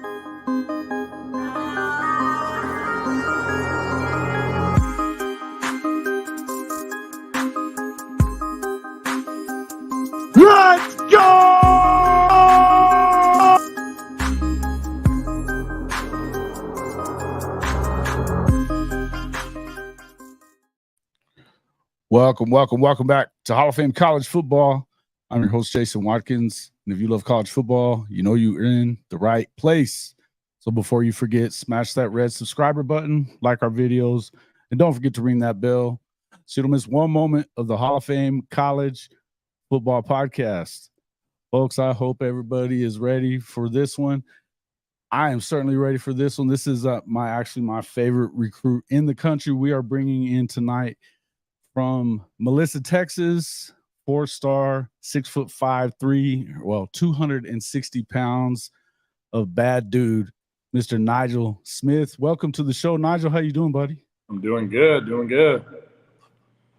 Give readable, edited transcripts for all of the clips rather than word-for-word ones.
Let's go! Welcome back to Hall of Fame College Football. I'm your host, Jason Watkins. And if you love college football, you know you're in the right place. So before you forget, smash that red subscriber button, like our videos, and don't forget to ring that bell so you don't miss one moment of the Hall of Fame College Football Podcast. Folks, I hope everybody is ready for this one. I am certainly ready for this one. This is my favorite recruit in the country. We are bringing in tonight from Melissa, Texas, 4-star, 6'5", 260 pounds of bad dude, Mr. Nigel Smith. Welcome to the show, Nigel. How you doing, buddy? I'm doing good.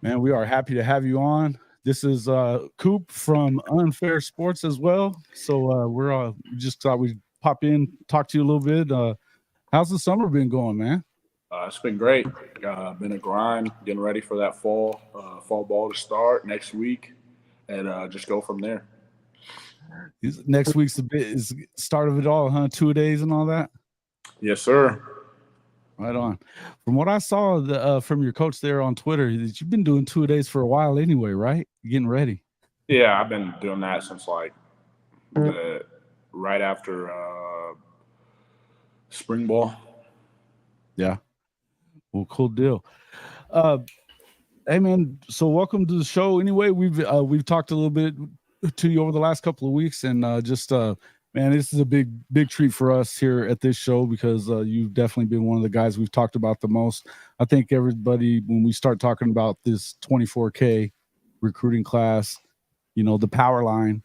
Man, we are happy to have you on. This is Coop from Unfair Sports as well. So we're just thought we'd pop in, talk to you a little bit. How's the summer been going, man? It's been great. Been a grind, getting ready for that fall ball to start next week, and just go from there. Next week's is start of it all, huh? 2 days and all that. Yes, sir. Right on. From what I saw from your coach there on Twitter, that you've been doing 2 days for a while anyway, right? Getting ready. Yeah, I've been doing that since right after spring ball. Yeah. Well, cool deal. Hey man, so welcome to the show. Anyway, we've talked a little bit to you over the last couple of weeks, and man, this is a big treat for us here at this show because you've definitely been one of the guys we've talked about the most. I think everybody, when we start talking about this 24K recruiting class, you know, the power line,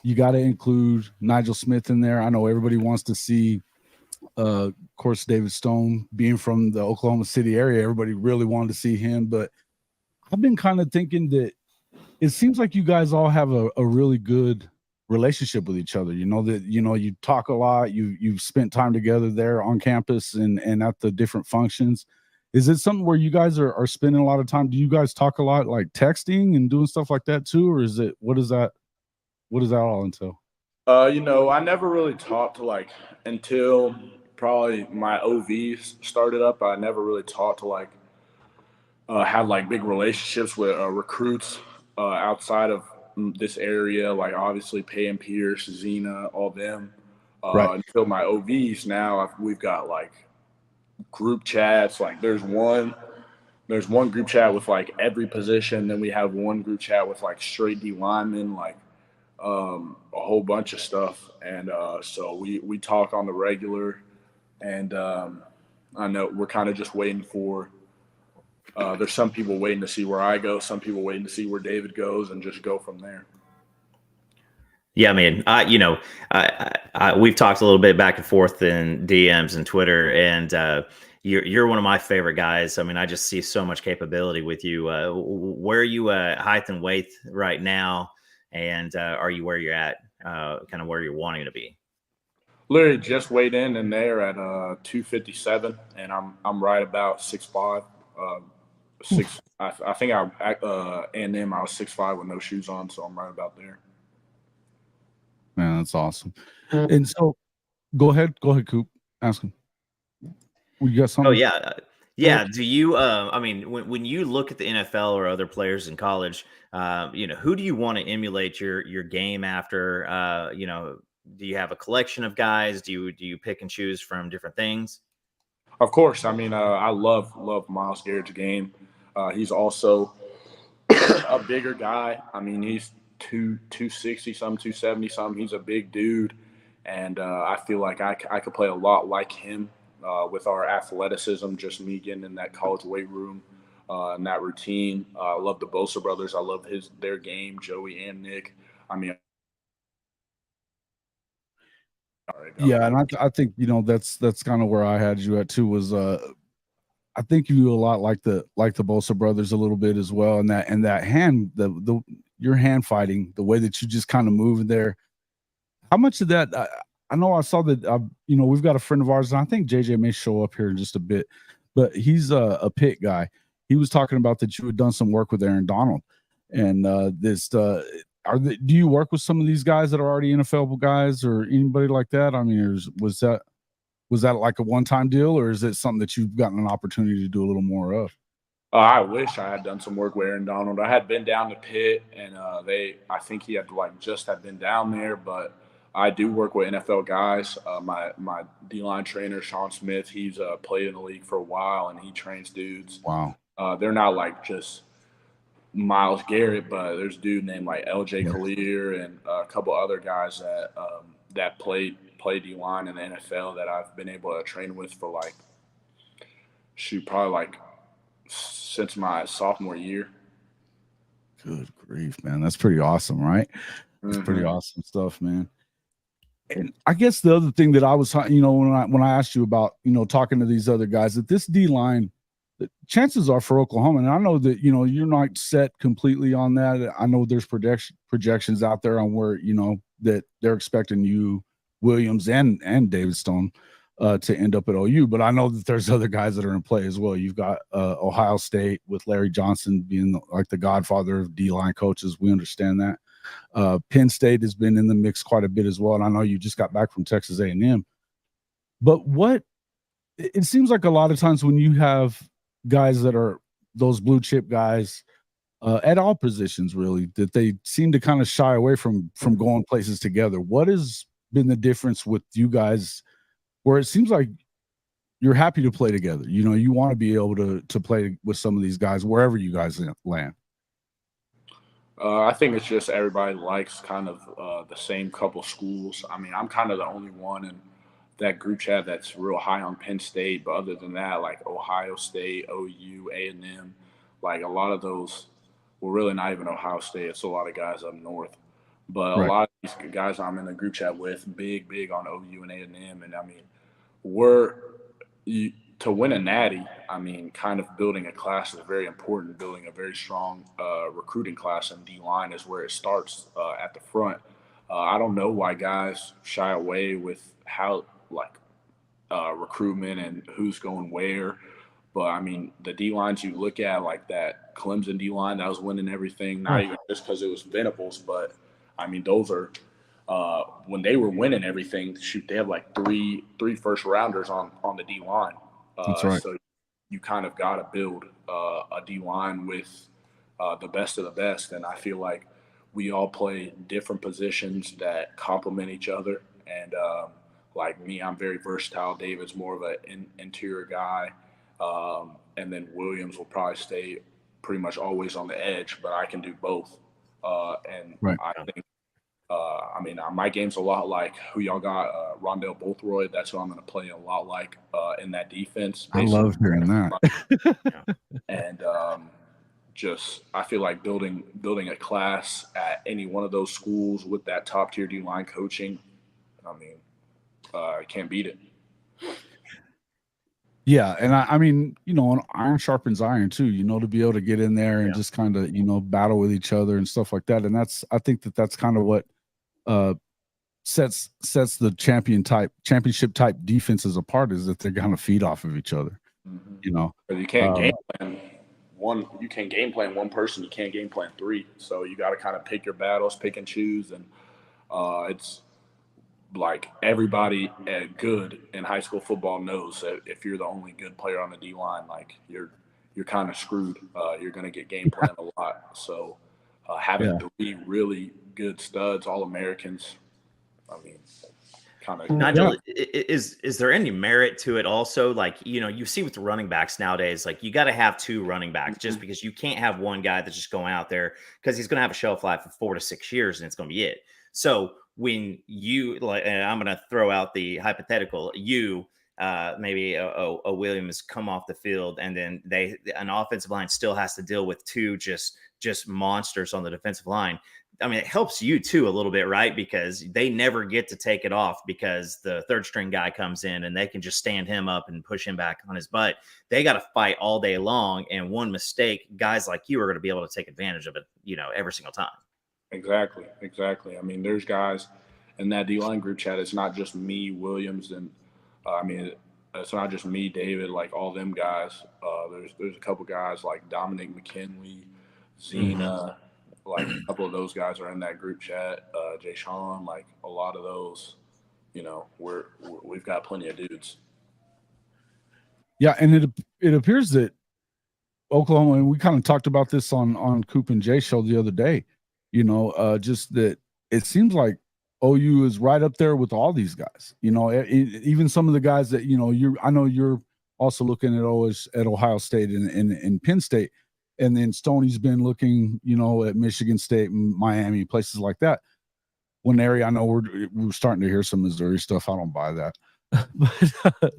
you got to include Nigel Smith in there. I know everybody wants to see, of course, David Stone being from the Oklahoma City area. Everybody really wanted to see him, but I've been kind of thinking that it seems like you guys all have a really good relationship with each other. You know that, you know, you talk a lot, you've spent time together there on campus and at the different functions. Is it something where you guys are spending a lot of time? Do you guys talk a lot, like texting and doing stuff like that too? Or is it, what does that all entail? You know, I never really talked to until probably my OVs started up. I never really talked to have big relationships with recruits outside of this area, like obviously Pay and Pierce, Zena, all them. Right. Until my OVs now, we've got group chats. There's one group chat with every position. Then we have one group chat with straight D linemen, a whole bunch of stuff. And so we talk on the regular. And I know we're kind of just waiting for. There's some people waiting to see where I go, some people waiting to see where David goes, and just go from there. Yeah, I mean, we've talked a little bit back and forth in DMs and Twitter, and you're one of my favorite guys. I mean, I just see so much capability with you. Where are you height and weight right now, and are you where you're at, kind of where you're wanting to be? Literally just weighed in there at 257, and I'm right about 6'5". I think I A&M I was 6'5" with no shoes on, so I'm right about there. Man, that's awesome. And so, go ahead, Coop. Ask him. You got something? Oh yeah. Do you? I mean, when you look at the NFL or other players in college, who do you want to emulate your game after? Do you have a collection of guys? Do you pick and choose from different things? Of course. I mean, I love Myles Garrett's game. He's also a bigger guy. I mean, he's 260 something, 270 something. He's a big dude, and I feel like I could play a lot like him with our athleticism. Just me getting in that college weight room and that routine. I love the Bosa brothers. I love their game, Joey and Nick. I mean. Yeah, and I think that's kind of where I had you at too. Was I think you do a lot like the Bosa brothers a little bit as well, and that hand your hand fighting, the way that you just kind of move in there. How much of that I know I saw that, we've got a friend of ours, and I think JJ may show up here in just a bit, but he's a Pitt guy. He was talking about that you had done some work with Aaron Donald, and do you work with some of these guys that are already NFL guys or anybody like that? I mean, was that like a one-time deal, or is it something that you've gotten an opportunity to do a little more of? I wish I had done some work with Aaron Donald. I had been down to Pitt, and I think he had just had been down there, but I do work with NFL guys. My D-line trainer, Sean Smith, he's played in the league for a while, and he trains dudes. Wow. They're not like just Myles Garrett, but there's a dude named like LJ Collier and a couple other guys that play D-line in the NFL that I've been able to train with for probably since my sophomore year. Good grief, man. That's pretty awesome, right? That's pretty awesome stuff, man. And I guess the other thing that I was, when I asked you about, talking to these other guys, that this D-line, the chances are for Oklahoma, and I know that, you're not set completely on that. I know there's projections out there on where, that they're expecting you, Williams and David Stone to end up at OU, but I know that there's other guys that are in play as well. You've got Ohio State with Larry Johnson being like the godfather of D-line coaches. We understand that. Penn State has been in the mix quite a bit as well, and I know you just got back from Texas A&M. But it seems like a lot of times when you have guys that are those blue chip guys at all positions, really, that they seem to kind of shy away from going places together. What has been the difference with you guys, where it seems like you're happy to play together? You want to be able to play with some of these guys wherever you guys land. I think it's just everybody likes kind of the same couple schools. I mean, I'm kind of the only one in that group chat that's real high on Penn State, but other than that, like Ohio State, OU, A&M, like a lot of those, well, really not even Ohio State. It's a lot of guys up north, but a lot of these guys I'm in the group chat with, big on OU and A&M, and I mean, to win a natty, I mean, kind of building a class is very important. Building a very strong recruiting class in D-line is where it starts at the front. I don't know why guys shy away with how recruitment and who's going where, but I mean, the D-lines you look at, like that Clemson D-line that was winning everything, not even just because it was Venables, but I mean, those are when they were winning everything. Shoot, they have like three first rounders on the D-line. That's right. So you kind of got to build a D-line with the best of the best, and I feel like we all play different positions that complement each other. And like me, I'm very versatile. David's more of an interior guy, and then Williams will probably stay pretty much always on the edge, but I can do both. I think, my game's a lot like who y'all got, Rondell Bothroyd. That's who I'm going to play a lot like in that defense. I love hearing that. And I feel like building a class at any one of those schools with that top tier D-line coaching, I mean, I can't beat it. Yeah, and I mean, iron sharpens iron too, to be able to get in there and just kind of, battle with each other and stuff like that. And I think that's kind of what sets the championship type defenses apart, is that they're going to feed off of each other. But you can't game plan one. You can game plan one person. You can't game plan three. So you got to kind of pick your battles, pick and choose. And it's like everybody good in high school football knows that if you're the only good player on the D line, like you're kind of screwed. You're going to get game planned a lot. So having three really good studs, All-Americans, I mean, kind of. Nigel, is there any merit to it also? Like, you see with the running backs nowadays, like you got to have two running backs just because you can't have one guy that's just going out there, because he's going to have a shelf life of 4 to 6 years and it's going to be it. So when you and I'm going to throw out the hypothetical, maybe a Williams come off the field, and then an offensive line still has to deal with two just monsters on the defensive line. I mean, it helps you too a little bit, right? Because they never get to take it off because the third string guy comes in and they can just stand him up and push him back on his butt. They got to fight all day long, and one mistake, guys like you are going to be able to take advantage of it, every single time. Exactly. I mean, there's guys in that D-line group chat, it's not just me, Williams, and it's not just me, David, like all them guys. There's a couple guys like Dominic McKinley, Zena, like a couple of those guys are in that group chat. Jay Sean, like a lot of those, we've got plenty of dudes. Yeah, and it appears that Oklahoma, and we kind of talked about this on Coop and Jay show the other day, just that it seems like OU is right up there with all these guys, even some of the guys that, I know you're also looking at Ohio State and Penn State, and then Stoney's been looking, at Michigan State and Miami, places like that. One area I know we're starting to hear some Missouri stuff. I don't buy that,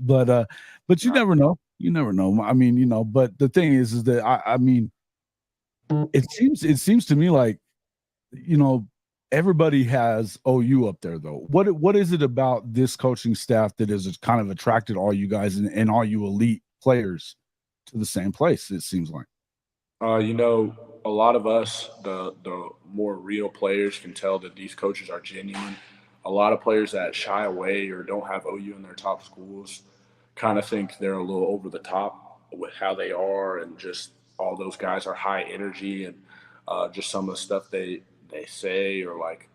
but you never know. You never know. I mean, but the thing is that I mean, it seems to me like, everybody has OU up there though. What is it about this coaching staff that has kind of attracted all you guys and all you elite players to the same place? It seems like. A lot of us, the more real players, can tell that these coaches are genuine. A lot of players that shy away or don't have OU in their top schools kind of think they're a little over the top with how they are, and just all those guys are high energy, and just some of the stuff they say, or like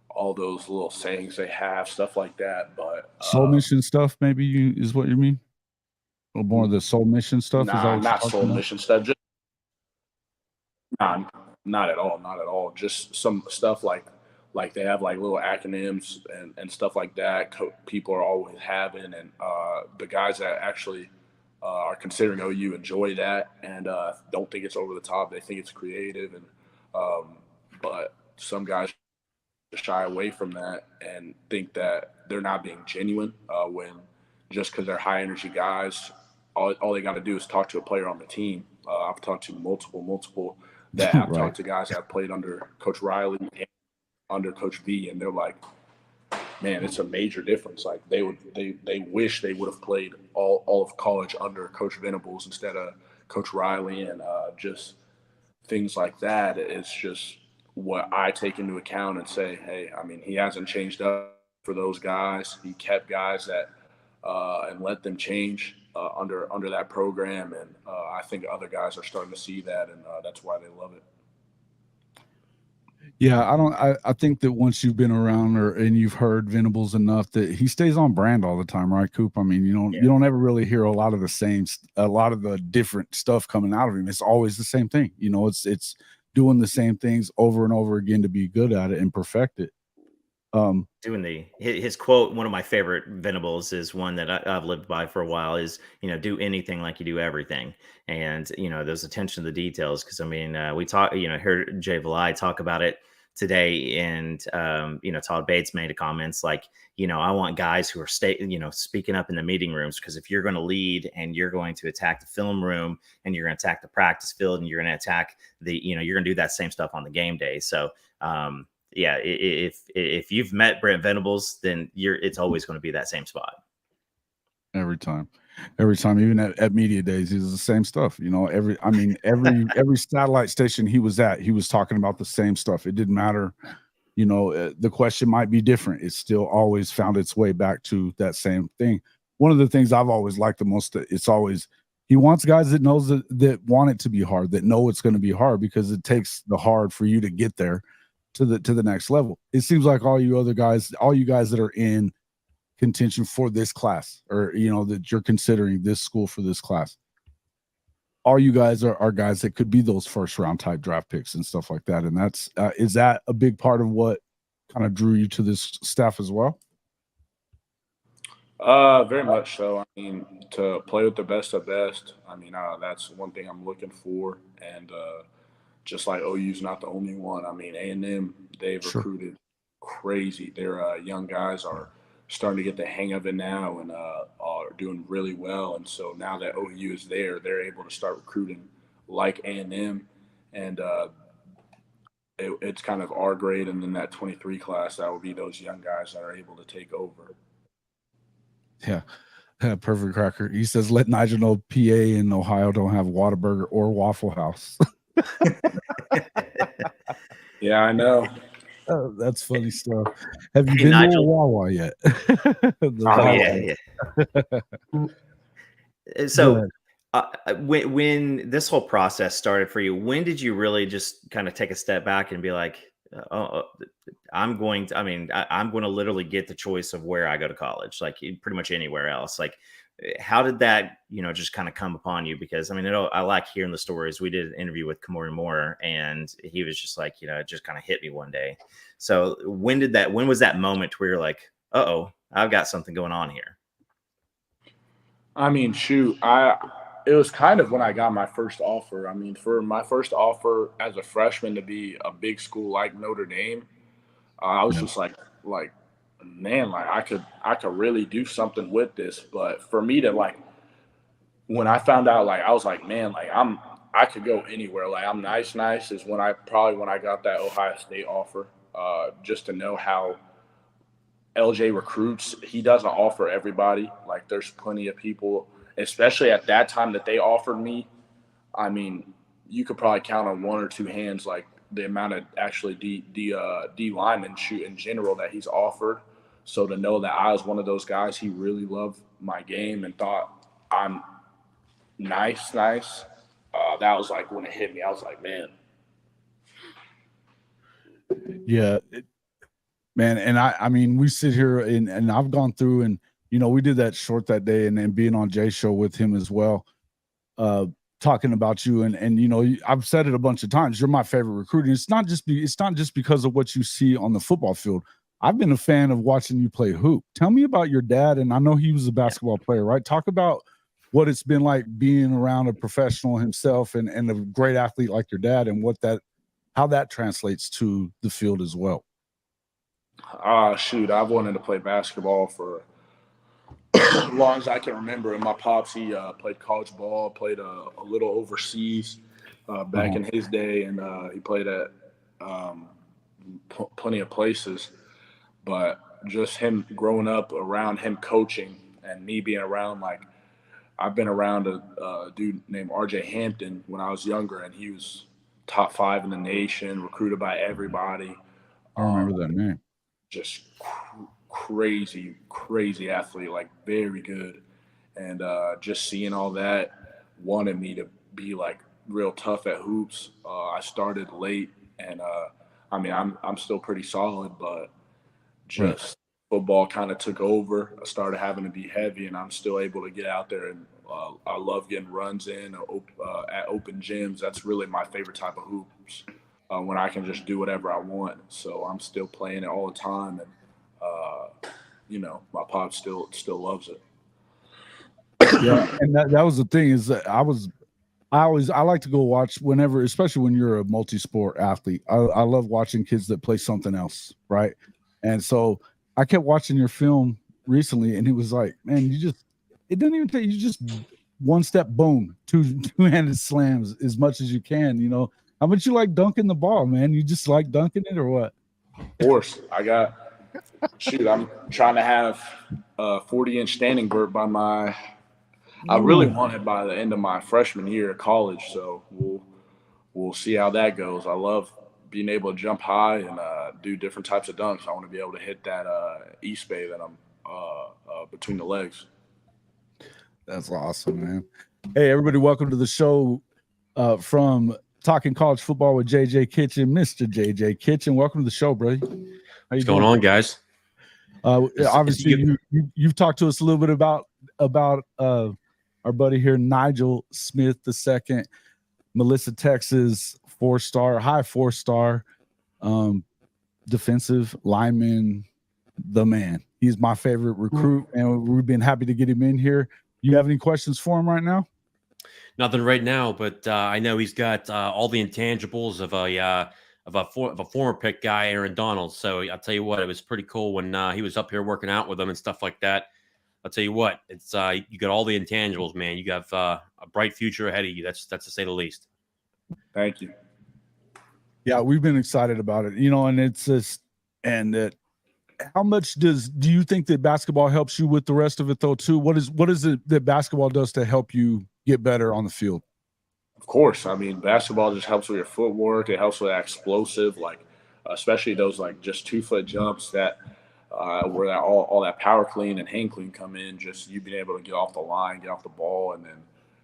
all those little sayings they have, stuff like that. But soul mission stuff, maybe is what you mean? A little more of the soul mission stuff? Not soul mission stuff. Just not at all. Not at all. Just some stuff like they have like little acronyms and stuff like that. People are always having, and the guys that actually are considering OU enjoy that, and don't think it's over the top. They think it's creative, and but some guys shy away from that and think that they're not being genuine when just because they're high energy guys, all they got to do is talk to a player on the team. I've talked to multiple that I've talked to guys that have played under Coach Riley and under Coach V, and they're like, man, it's a major difference. Like they wish they would have played all of college under Coach Venables instead of Coach Riley, and just things like that. It's just what I take into account and say, hey, I mean, he hasn't changed up for those guys. He kept guys that and let them change under that program, and I think other guys are starting to see that, and that's why they love it. Yeah, I think that once you've been around and you've heard Venables enough that he stays on brand all the time, right, Coop? I mean, you don't ever really hear a lot of the different stuff coming out of him. It's always the same thing. It's doing the same things over and over again to be good at it and perfect it. Doing his quote, one of my favorite Venables is one that I've lived by for a while, is, do anything like you do everything. And, there's attention to the details. Cause I mean, we heard Jay Valai talk about it today, and, Todd Bates made a comments like, I want guys who are speaking up in the meeting rooms, because if you're going to lead and you're going to attack the film room and you're going to attack the practice field and you're going to attack you're going to do that same stuff on the game day. So, yeah, if you've met Brent Venables, then it's always going to be that same spot. Every time, even at media days, he's the same stuff. Every satellite station he was at, he was talking about the same stuff. It didn't matter. The question might be different. It still always found its way back to that same thing. One of the things I've always liked the most, it's always, he wants guys that knows that want it to be hard, that know it's going to be hard, because it takes the hard for you to get there to the next level. It seems like all you guys that are in contention for this class, or that you're considering this school for this class, all you guys are guys that could be those first round type draft picks and stuff like that. And that's is that a big part of what kind of drew you to this staff as well? Very much so. I mean, to play with the best of best, I mean, that's one thing I'm looking for. And just like OU's not the only one. I mean, A&M, they've recruited crazy. Their young guys are starting to get the hang of it now, and are doing really well. And so now that OU is there, they're able to start recruiting like A&M, and it's kind of our grade. And then that 23 class, that will be those young guys that are able to take over. Yeah. Perfect cracker. He says, let Nigel know PA and Ohio don't have Whataburger or Waffle House. Yeah, I know. That's funny stuff. Have you Hey, been Nigel. to a Wawa yet? So when this whole process started for you, when did you really just kind of take a step back and be like, I'm going to literally get the choice of where I go to college, like pretty much anywhere else. Like, how did that, just kind of come upon you? Because I like hearing the stories. We did an interview with Kamori Moore, and he was just like, it just kind of hit me one day. So when was that moment where you're like, I've got something going on here? It was kind of when I got my first offer. For my first offer as a freshman to be a big school like Notre Dame, I was just like, man, like I could really do something with this. But for me to when I found out, I was like, man, I could go anywhere. Like I'm nice is when I got that Ohio State offer, just to know how LJ recruits. He doesn't offer everybody. Like there's plenty of people, especially at that time that they offered me. You could probably count on one or two hands, like the amount of actually D linemen shoot in general that he's offered. So to know that I was one of those guys, he really loved my game and thought I'm nice. That was like when it hit me. I was like, man. Yeah, man. And we sit here and I've gone through and, we did that short that day and then being on Jay's show with him as well, talking about you. And I've said it a bunch of times. You're my favorite recruiter. It's not just because of what you see on the football field. I've been a fan of watching you play hoop. Tell me about your dad. And I know he was a basketball player, right? Talk about what it's been like being around a professional himself and a great athlete like your dad, and how that translates to the field as well. I've wanted to play basketball for as long as I can remember. And my pops, he played college ball, played a little overseas back in his day, and he played at plenty of places. But just him growing up around him coaching and me being around, I've been around a dude named RJ Hampton when I was younger, and he was top 5 in the nation, recruited by everybody. I remember that name. Just crazy athlete, very good. And just seeing all that wanted me to be real tough at hoops. I started late, and I'm still pretty solid, but just football kind of took over. I started having to be heavy, and I'm still able to get out there, and I love getting runs in at open gyms. That's really my favorite type of hoops, when I can just do whatever I want. So I'm still playing it all the time, and my pop still loves it. Yeah, and that was the thing, is that I like to go watch whenever, especially when you're a multi-sport athlete. I love watching kids that play something else, right? And so I kept watching your film recently, and it was like, man, it doesn't even take you, just one step, boom, two-handed slams as much as you can. How much you like dunking the ball, man? You just like dunking it, or what? Of course, I'm trying to have a 40-inch standing vert by I really want it by the end of my freshman year at college. So we'll see how that goes. I love being able to jump high and do different types of dunks. I want to be able to hit that East Bay that I'm between the legs. That's awesome, man. Hey, everybody, welcome to the show from Talking College Football with JJ Kitchen, Mr. JJ Kitchen. Welcome to the show, bro. What's going on, guys? Obviously, you've talked to us a little bit about our buddy here, Nigel Smith II, Melissa, Texas, high 4-star defensive lineman, the man. He's my favorite recruit, and we've been happy to get him in here. You have any questions for him right now? Nothing right now, but I know he's got all the intangibles of a former pick guy, Aaron Donald. So I'll tell you what, it was pretty cool when he was up here working out with them and stuff like that. I'll tell you what, it's you got all the intangibles, man. You got a bright future ahead of you. That's to say the least. Thank you. Yeah, we've been excited about it, and it's just, and that. How much do you think that basketball helps you with the rest of it, though, too? What is it that basketball does to help you get better on the field? Of course. Basketball just helps with your footwork. It helps with that explosive. especially those like just 2-foot jumps that where that all that power clean and hang clean come in. Just you being able to get off the line, get off the ball, and then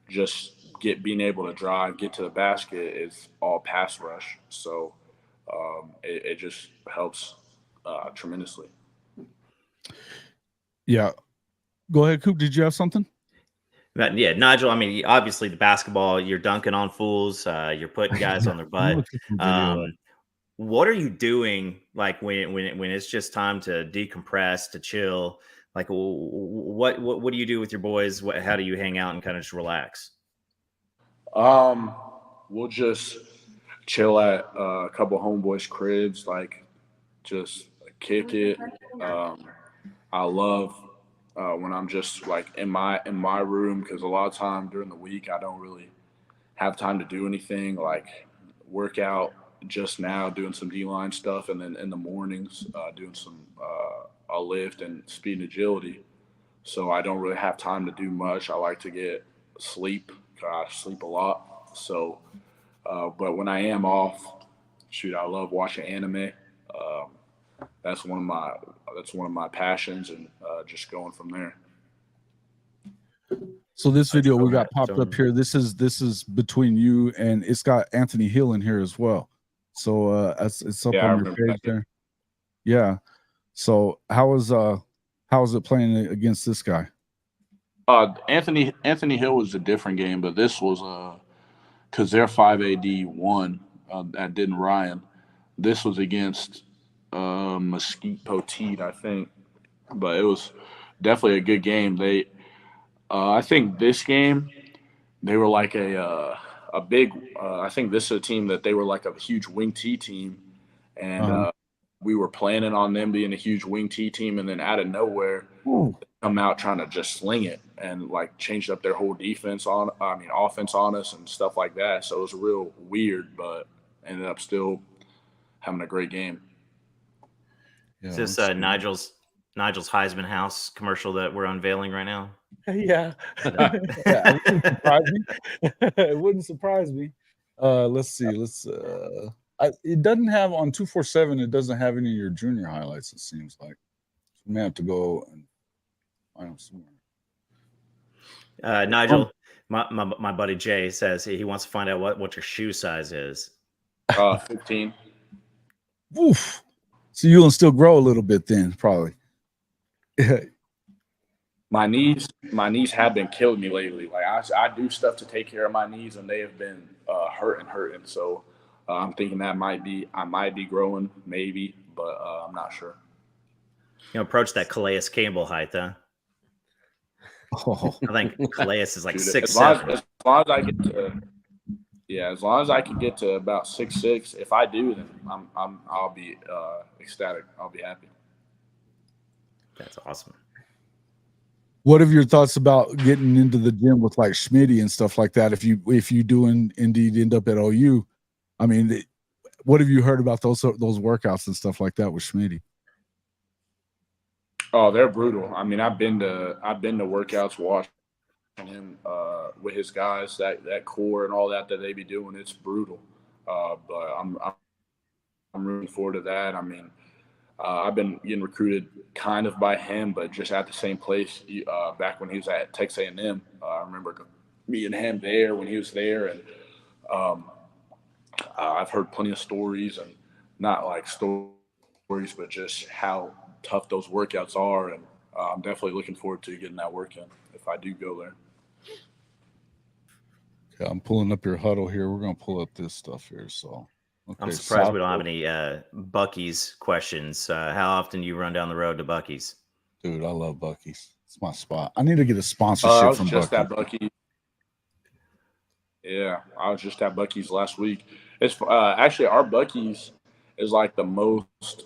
just being able to drive, get to the basket is all pass rush. So it just helps tremendously. Yeah. Go ahead, Coop. Did you have something? Yeah, Nigel, I mean, obviously the basketball, you're dunking on fools, you're putting guys on their butt. What are you doing like when it's just time to decompress, to chill? Like what do you do with your boys? How do you hang out and kind of just relax? We'll just chill at a couple homeboys' cribs, like just kick it. I love when I'm just like in my room, because a lot of time during the week I don't really have time to do anything, like work out just now, doing some D-line stuff, and then in the mornings doing some a lift and speed and agility. So I don't really have time to do much. I like to get sleep. I sleep a lot. So, but when I am off, shoot, I love watching anime. That's one of my passions, and just going from there. So this video we got popped up here. This is between you, and it's got Anthony Hill in here as well. So it's up on your page there. Yeah. So how is it playing against this guy? Anthony Hill was a different game, but this was because they're 5AD1 at Denton Ryan. This was against Mesquite Poteet, I think, but it was definitely a good game. I think this game they were like a big. I think this is a team that they were like a huge wing T team, and we were planning on them being a huge wing T team, and then out of nowhere, they come out trying to just sling it and like changed up their whole offense on us and stuff like that. So it was real weird, but ended up still having a great game. Yeah, is this Nigel's Heisman House commercial that we're unveiling right now? Yeah. It wouldn't surprise me. It wouldn't surprise me. Let's see. It doesn't have on 247. It doesn't have any of your junior highlights. It seems like we may have to go and find them somewhere. Nigel, my buddy Jay says he wants to find out what your shoe size is. 15. Oof. So you'll still grow a little bit then, probably. My knees have been killing me lately. Like I do stuff to take care of my knees, and they have been hurting. So I'm thinking I might be growing, maybe, but I'm not sure. Approach that Calais Campbell height, huh? Oh. I think Calais is like 6'7". As long as I get to, as long as I can get to about 6'6", if I do, then I'll be ecstatic. I'll be happy. That's awesome. What are your thoughts about getting into the gym with like Schmitty and stuff like that? If you do indeed end up at OU, I mean, what have you heard about those workouts and stuff like that with Schmitty? Oh, they're brutal. I mean, I've been to workouts watching him with his guys, that core and all that they be doing. It's brutal, but I'm rooting forward to that. I mean, I've been getting recruited kind of by him, but just at the same place back when he was at Texas A&M. I remember meeting him there when he was there, and I've heard plenty of stories, and not like stories, but just how tough those workouts are, and I'm definitely looking forward to getting that work in if I do go there. Okay, I'm pulling up your huddle here. We're going to pull up this stuff here, so. Okay, I'm surprised we don't have any Buc-ee's questions. How often do you run down the road to Buc-ee's? Dude, I love Buc-ee's. It's my spot. I need to get a sponsorship from Buc-ee's. At Buc-ee's. Yeah, I was just at Buc-ee's last week. It's actually our Buc-ee's is like the most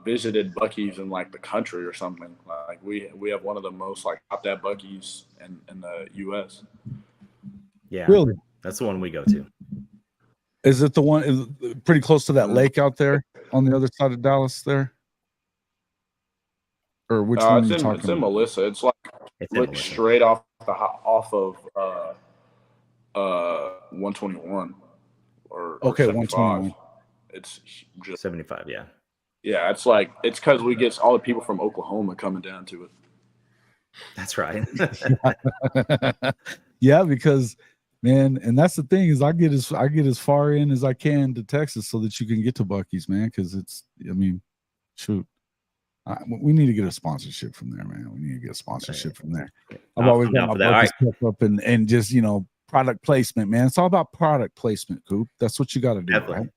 visited Buc-ee's in like the country or something. Like we have one of the most like out that Buc-ee's in the U.S. Yeah, really, that's the one we go to. Is it the one pretty close to that lake out there on the other side of Dallas there? Or which one are you talking about? It's in Melissa. It's like straight off of 121 or okay, 121. It's just 75. Yeah. Yeah, it's because we get all the people from Oklahoma coming down to it. That's right. Yeah, because man, and that's the thing is I get as far in as I can to Texas so that you can get to Buc-ee's, man. Because shoot, we need to get a sponsorship from there, man. We need to get a sponsorship from there. I've always got my Buc-ee's kept up and just product placement, man. It's all about product placement, Coop. That's what you got to do, Definitely. right?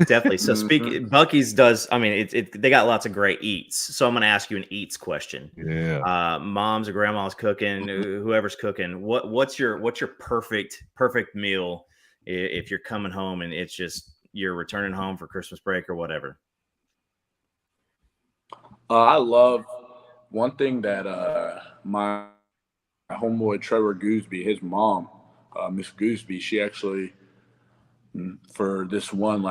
Definitely. So Buc-ee's does. I mean, they got lots of great eats. So I'm going to ask you an eats question. Yeah. Mom's or grandma's cooking, whoever's cooking. What's your perfect meal if you're coming home and it's just you're returning home for Christmas break or whatever? I love one thing that my homeboy Trevor Gooseby, his mom, Miss Gooseby, she actually for this one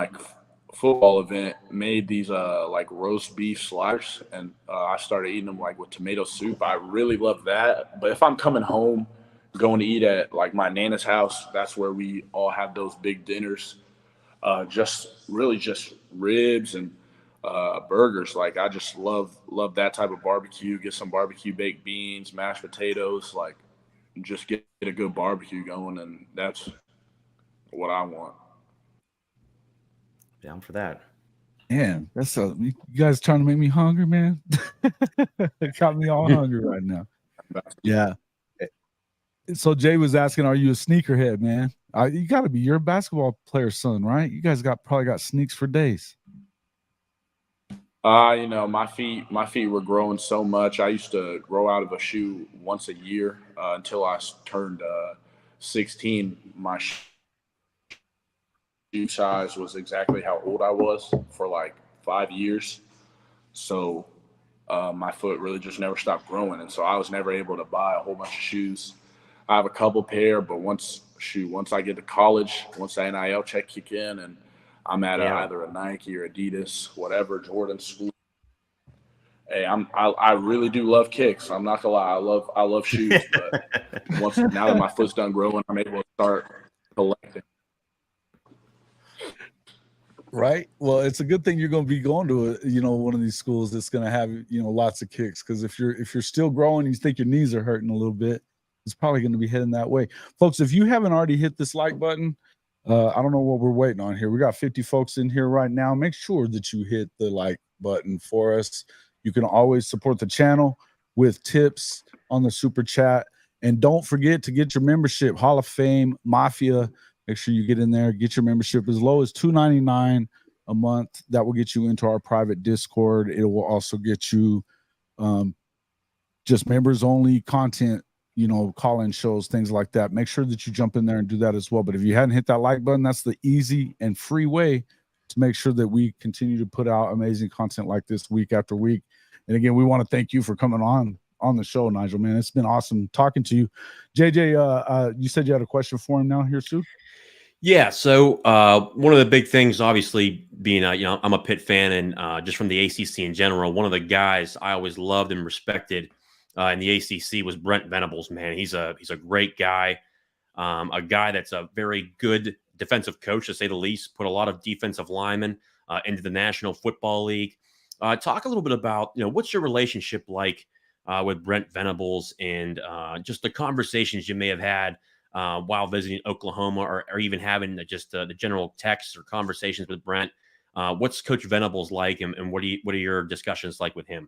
football event made these roast beef sliders, and I started eating them with tomato soup. I really love that. But if I'm coming home, going to eat at my Nana's house, that's where we all have those big dinners. Just ribs and burgers. I just love that type of barbecue. Get some barbecue baked beans, mashed potatoes, just get a good barbecue going, and that's what I want. Down for that. Man, you guys trying to make me hungry, man. It got me all hungry right now. Yeah. So Jay was asking, are you a sneakerhead, man? You got to be. You're a basketball player's son, right? You guys probably got sneaks for days. My feet were growing so much. I used to grow out of a shoe once a year until I turned 16. My shoe size was exactly how old I was for 5 years. So my foot really just never stopped growing. And so I was never able to buy a whole bunch of shoes. I have a couple pair, but once I get to college, once the NIL check kick in and I'm at either a Nike or Adidas, whatever, Jordan school. Hey, I really do love kicks. I'm not gonna lie. I love shoes, but now that my foot's done growing, I'm able to start collecting. Right. Well, it's a good thing you're going to be going to one of these schools that's going to have lots of kicks, because if you're still growing, you think your knees are hurting a little bit, it's probably going to be heading that way. Folks, if you haven't already hit this like button, I don't know what we're waiting on here. We got 50 folks in here right now. Make sure that you hit the like button for us. You can always support the channel with tips on the super chat, and don't forget to get your membership. Hall of Fame Mafia. Make sure you get in there, get your membership as low as $2.99 a month. That will get you into our private Discord. It will also get you just members only content, call-in shows, things like that. Make sure that you jump in there and do that as well. But if you hadn't hit that like button, that's the easy and free way to make sure that we continue to put out amazing content like this week after week. And again, we want to thank you for coming on the show, Nigel, man. It's been awesome talking to you. JJ, you said you had a question for him now here, Sue? Yeah. So one of the big things, obviously, being I'm a Pitt fan, and just from the ACC in general, one of the guys I always loved and respected in the ACC was Brent Venables. Man, he's a great guy, a guy that's a very good defensive coach, to say the least. Put a lot of defensive linemen into the National Football League. Talk a little bit about what's your relationship like with Brent Venables, and just the conversations you may have had while visiting Oklahoma, or even having just the general texts or conversations with Brent. What's Coach Venables like, and what are your discussions like with him?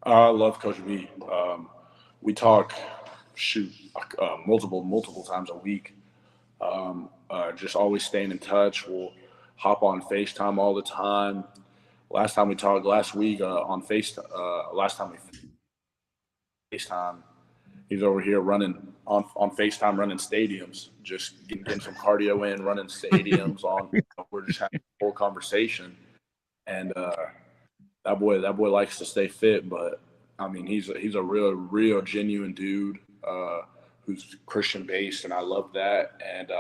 I love Coach V. We talk multiple times a week. Just always staying in touch. We'll hop on FaceTime all the time. Last time we talked last week on FaceTime, last time we FaceTime, he's over here running on FaceTime, running stadiums, just getting some cardio in, running stadiums on. We're just having a whole conversation, and that boy likes to stay fit. But I mean, he's a real genuine dude who's Christian based, and I love that. And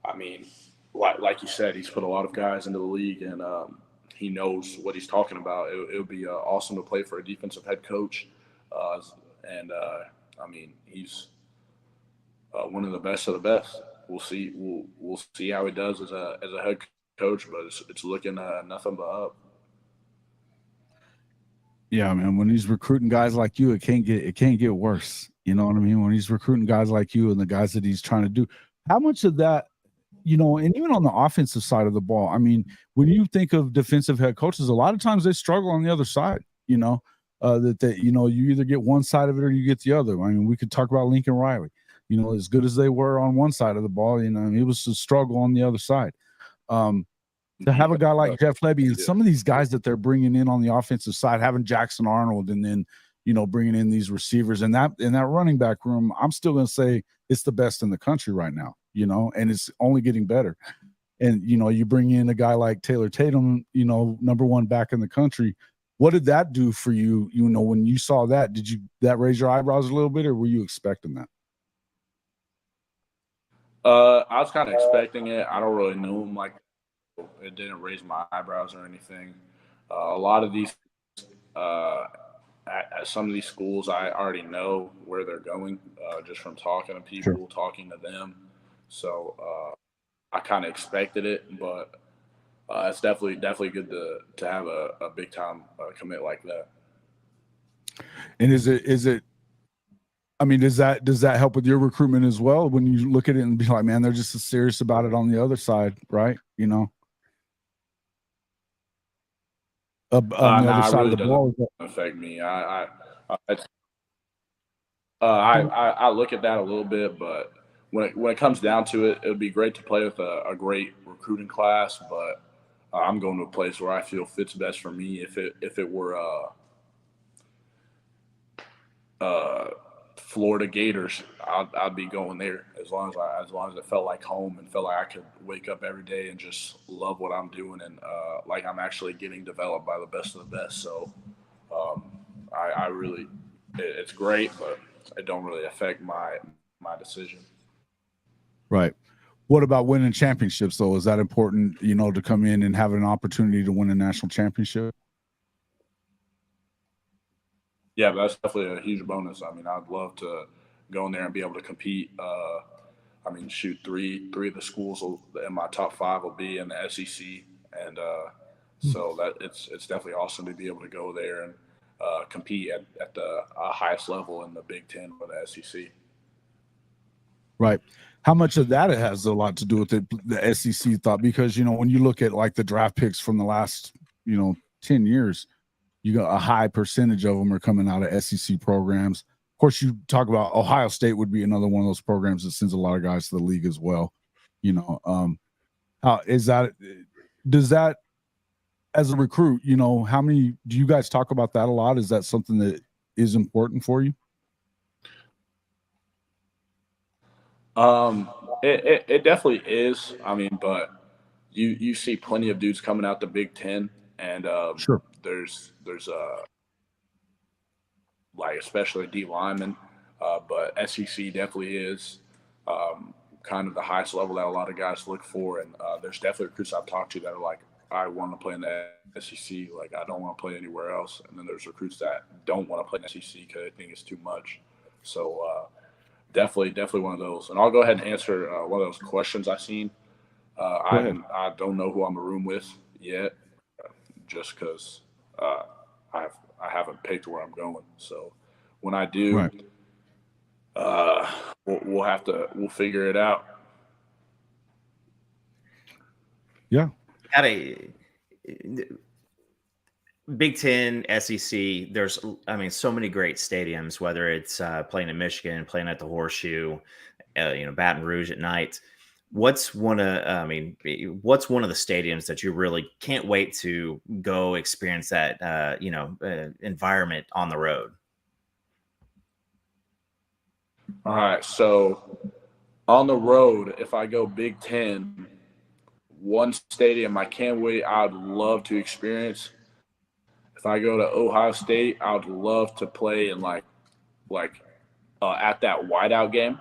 I mean, like you said, he's put a lot of guys into the league, and he knows what he's talking about. It would be awesome to play for a defensive head coach, and I mean, he's one of the best of the best. we'll see. We'll see how he does as a head coach, but it's looking nothing but up. Yeah, man. When he's recruiting guys like you, it can't get worse. You know what I mean? When he's recruiting guys like you and the guys that he's trying to do, how much of that, and even on the offensive side of the ball, I mean, when you think of defensive head coaches, a lot of times they struggle on the other side. That you either get one side of it or you get the other. I mean, we could talk about Lincoln Riley. As good as they were on one side of the ball, it was a struggle on the other side. To have a guy like Jeff Lebby and some of these guys that they're bringing in on the offensive side, having Jackson Arnold and then, bringing in these receivers and that running back room, I'm still going to say it's the best in the country right now, and it's only getting better. And, you bring in a guy like Taylor Tatum, number one back in the country. What did that do for you? When you saw that, did that raise your eyebrows a little bit, or were you expecting that? I was kind of expecting it. I don't really know him like it didn't raise my eyebrows or anything. A lot of these, at some of these schools, I already know where they're going just from talking to people, talking to them. So I kind of expected it, but it's definitely good to have a big time commit like that. And is it? I mean, does that help with your recruitment as well? When you look at it and be like, man, they're just as serious about it on the other side, right? On the other side really of the ball doesn't affect me. I look at that a little bit, but when it comes down to it, it would be great to play with a great recruiting class. But I'm going to a place where I feel fits best for me. If it were Florida Gators, I'd be going there as long as it felt like home and felt like I could wake up every day and just love what I'm doing and like I'm actually getting developed by the best of the best. So I really, it's great, but it don't really affect my decision. Right. What about winning championships though? Is that important, to come in and have an opportunity to win a national championship? Yeah, but that's definitely a huge bonus. I mean, I'd love to go in there and be able to compete. Shoot, three of the schools in my top 5 will be in the SEC, and so that it's definitely awesome to be able to go there and compete at the highest level in the Big Ten or the SEC. Right. How much of that it has a lot to do with the SEC thought? Because when you look at like the draft picks from the last 10 years. You got a high percentage of them are coming out of SEC programs. Of course, you talk about Ohio State would be another one of those programs that sends a lot of guys to the league as well. How is that? Does that, as a recruit, how many do you guys talk about that a lot? Is that something that is important for you? It definitely is. I mean, but you see plenty of dudes coming out the Big Ten, and Sure. There's like especially D linemen, but SEC definitely is kind of the highest level that a lot of guys look for. And there's definitely recruits I've talked to that are like, I want to play in the SEC, like I don't want to play anywhere else. And then there's recruits that don't want to play in the SEC because they think it's too much. So definitely one of those. And I'll go ahead and answer one of those questions I've seen. I don't know who I'm a room with yet, just because I haven't picked where I'm going. So when I do, we'll figure it out. Yeah. At a Big Ten, SEC, there's, so many great stadiums, whether it's playing in Michigan, playing at the Horseshoe, Baton Rouge at night. What's one of the stadiums that you really can't wait to go experience that, environment on the road? All right. So on the road, if I go Big Ten, one stadium I can't wait, I'd love to experience. If I go to Ohio State, I would love to play in like at that whiteout game.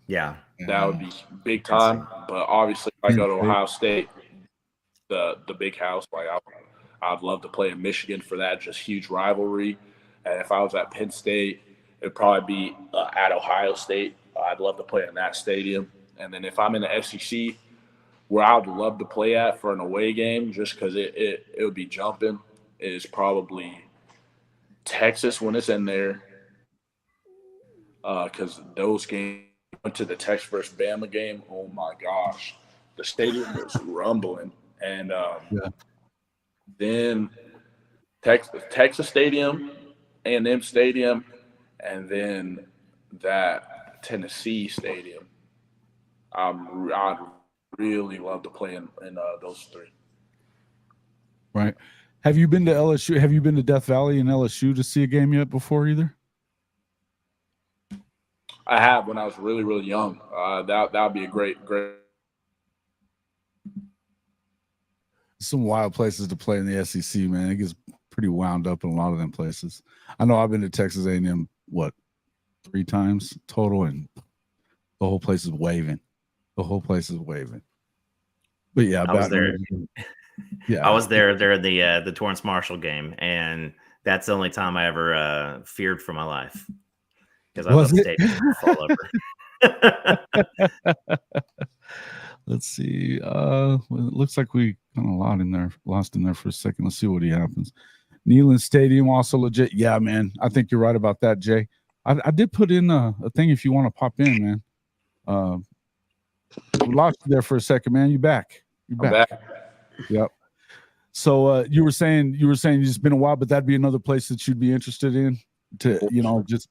Yeah. That would be big time. But obviously, if I go to Ohio State, the big house, like I'd love to play in Michigan for that, just huge rivalry. And if I was at Penn State, it'd probably be at Ohio State. I'd love to play in that stadium. And then if I'm in the SEC, where I would love to play at for an away game, just because it would be jumping, is probably Texas when it's in there. Because those games, went to the Texas versus Bama game. Oh my gosh, the stadium was rumbling. And then Texas Stadium, A&M Stadium, and then that Tennessee Stadium. I'd really love to play in those three. Right. Have you been to LSU? Have you been to Death Valley and LSU to see a game yet before either? I have when I was really, really young. That would be a great. Some wild places to play in the SEC, man. It gets pretty wound up in a lot of them places. I know I've been to Texas A&M, 3 times total, and the whole place is waving. The whole place is waving. But yeah, I was there. Yeah, I was there during the Torrance Marshall game, and that's the only time I ever feared for my life because I thought the stadium would fall over. Let's see. Well, it looks like we kind of lost in there for a second. Let's see what happens. Neyland Stadium also legit. Yeah, man. I think you're right about that, Jay. I did put in a thing if you want to pop in, man. We lost you there for a second, man. You back? You back? Yep. So you were saying it's been a while, but that'd be another place that you'd be interested in to, just.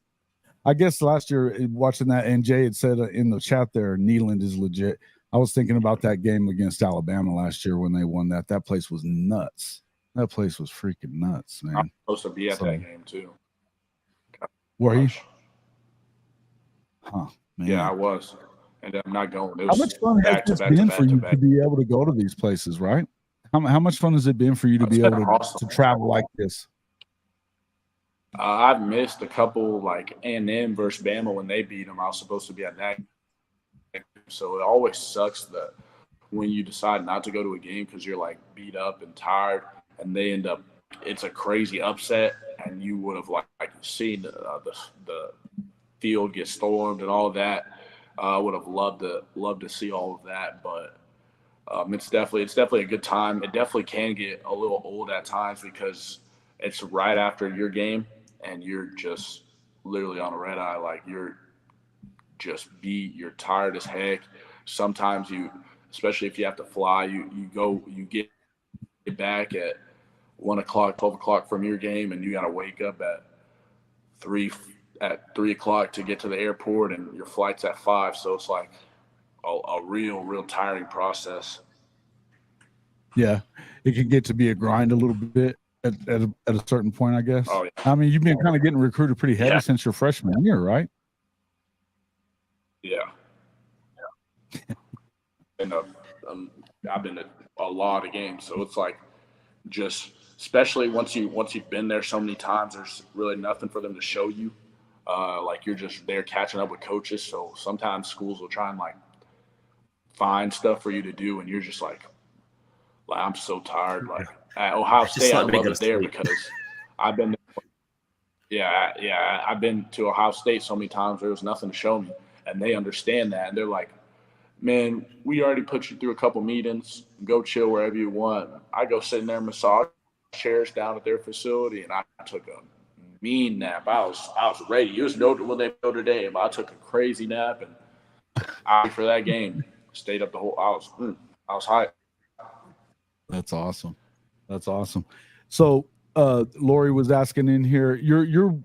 I guess last year watching that, and Jay had said in the chat there, Neyland is legit. I was thinking about that game against Alabama last year when they won that. That place was nuts. That place was freaking nuts, man. I'm supposed to be at that game too. Were you? Huh, man. Yeah, I was. And I'm not going. How much fun has it been for you to be able to go to these places, right? How much fun has it been for you to be able to travel like this? I've missed a couple, like A&M versus Bama when they beat them. I was supposed to be at that. So it always sucks that when you decide not to go to a game because you're like beat up and tired, and they end up, it's a crazy upset, and you would have like seen the field get stormed and all of that. I would have loved to see all of that, but it's definitely a good time. It definitely can get a little old at times because it's right after your game, and you're just literally on a red eye, like you're just beat, you're tired as heck. Sometimes especially if you have to fly, you get back at 1 o'clock, 12 o'clock from your game, and you got to wake up at 3 o'clock to get to the airport, and your flight's at 5. So it's like a real tiring process. Yeah, it can get to be a grind a little bit at a certain point, I guess. Oh, yeah. I mean, you've been kind of getting recruited pretty heavy since your freshman year, right? Yeah. And I've been at a lot of games, so it's like just, especially once you've been there so many times, there's really nothing for them to show you. Like you're just there catching up with coaches. So sometimes schools will try and like find stuff for you to do, and you're just like I'm so tired. Like at Ohio State, I love it there because I've been. Yeah, I've been to Ohio State so many times. There was nothing to show me, and they understand that, and they're like, "Man, we already put you through a couple meetings. Go chill wherever you want." I go sit in there, massage chairs down at their facility, and I took a mean nap. I was ready. It was when they Notre Dame. I took a crazy nap, and for that game, stayed up the whole. I was hyped. That's awesome. That's awesome. So, Lori was asking in here, your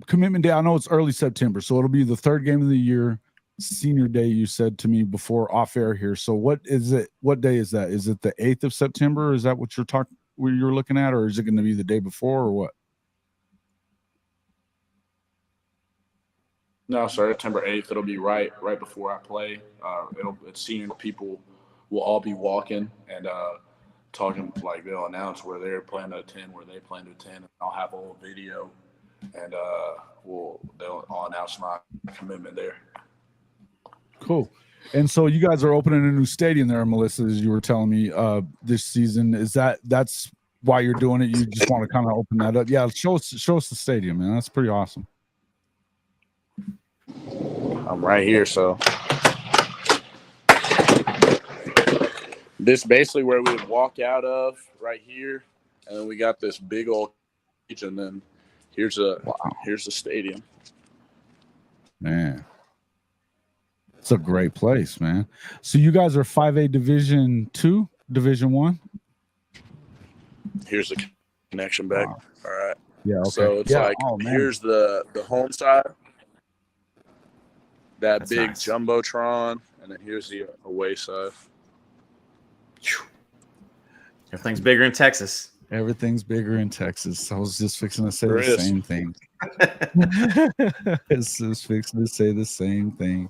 commitment day. I know it's early September, so it'll be the third game of the year, senior day. You said to me before off air here. So, what is it? What day is that? Is it the 8th of September? Is that what you're looking at, or is it going to be the day before, or what? No, sorry, September 8th. It'll be right before I play. It's senior people will all be walking and talking, like they'll announce where they're planning to attend, where they plan to attend, and I'll have a little video, and I'll announce my commitment there. Cool. And so you guys are opening a new stadium there, Melissa, as you were telling me this season. That's why you're doing it? You just want to kind of open that up? Yeah, show us the stadium, man. That's pretty awesome. I'm right here, so This basically where we would walk out of right here, and then we got this big old cage, and then here's the stadium. Man, it's a great place, man. So you guys are 5A Division 2, Division 1? Here's the connection back. Wow. All right. Yeah, okay. So it's here's the home side, that's big nice Jumbotron, and then here's the away side. Everything's bigger in Texas. Everything's bigger in Texas. I was just fixing to say the same thing. It's just fixing to say the same thing.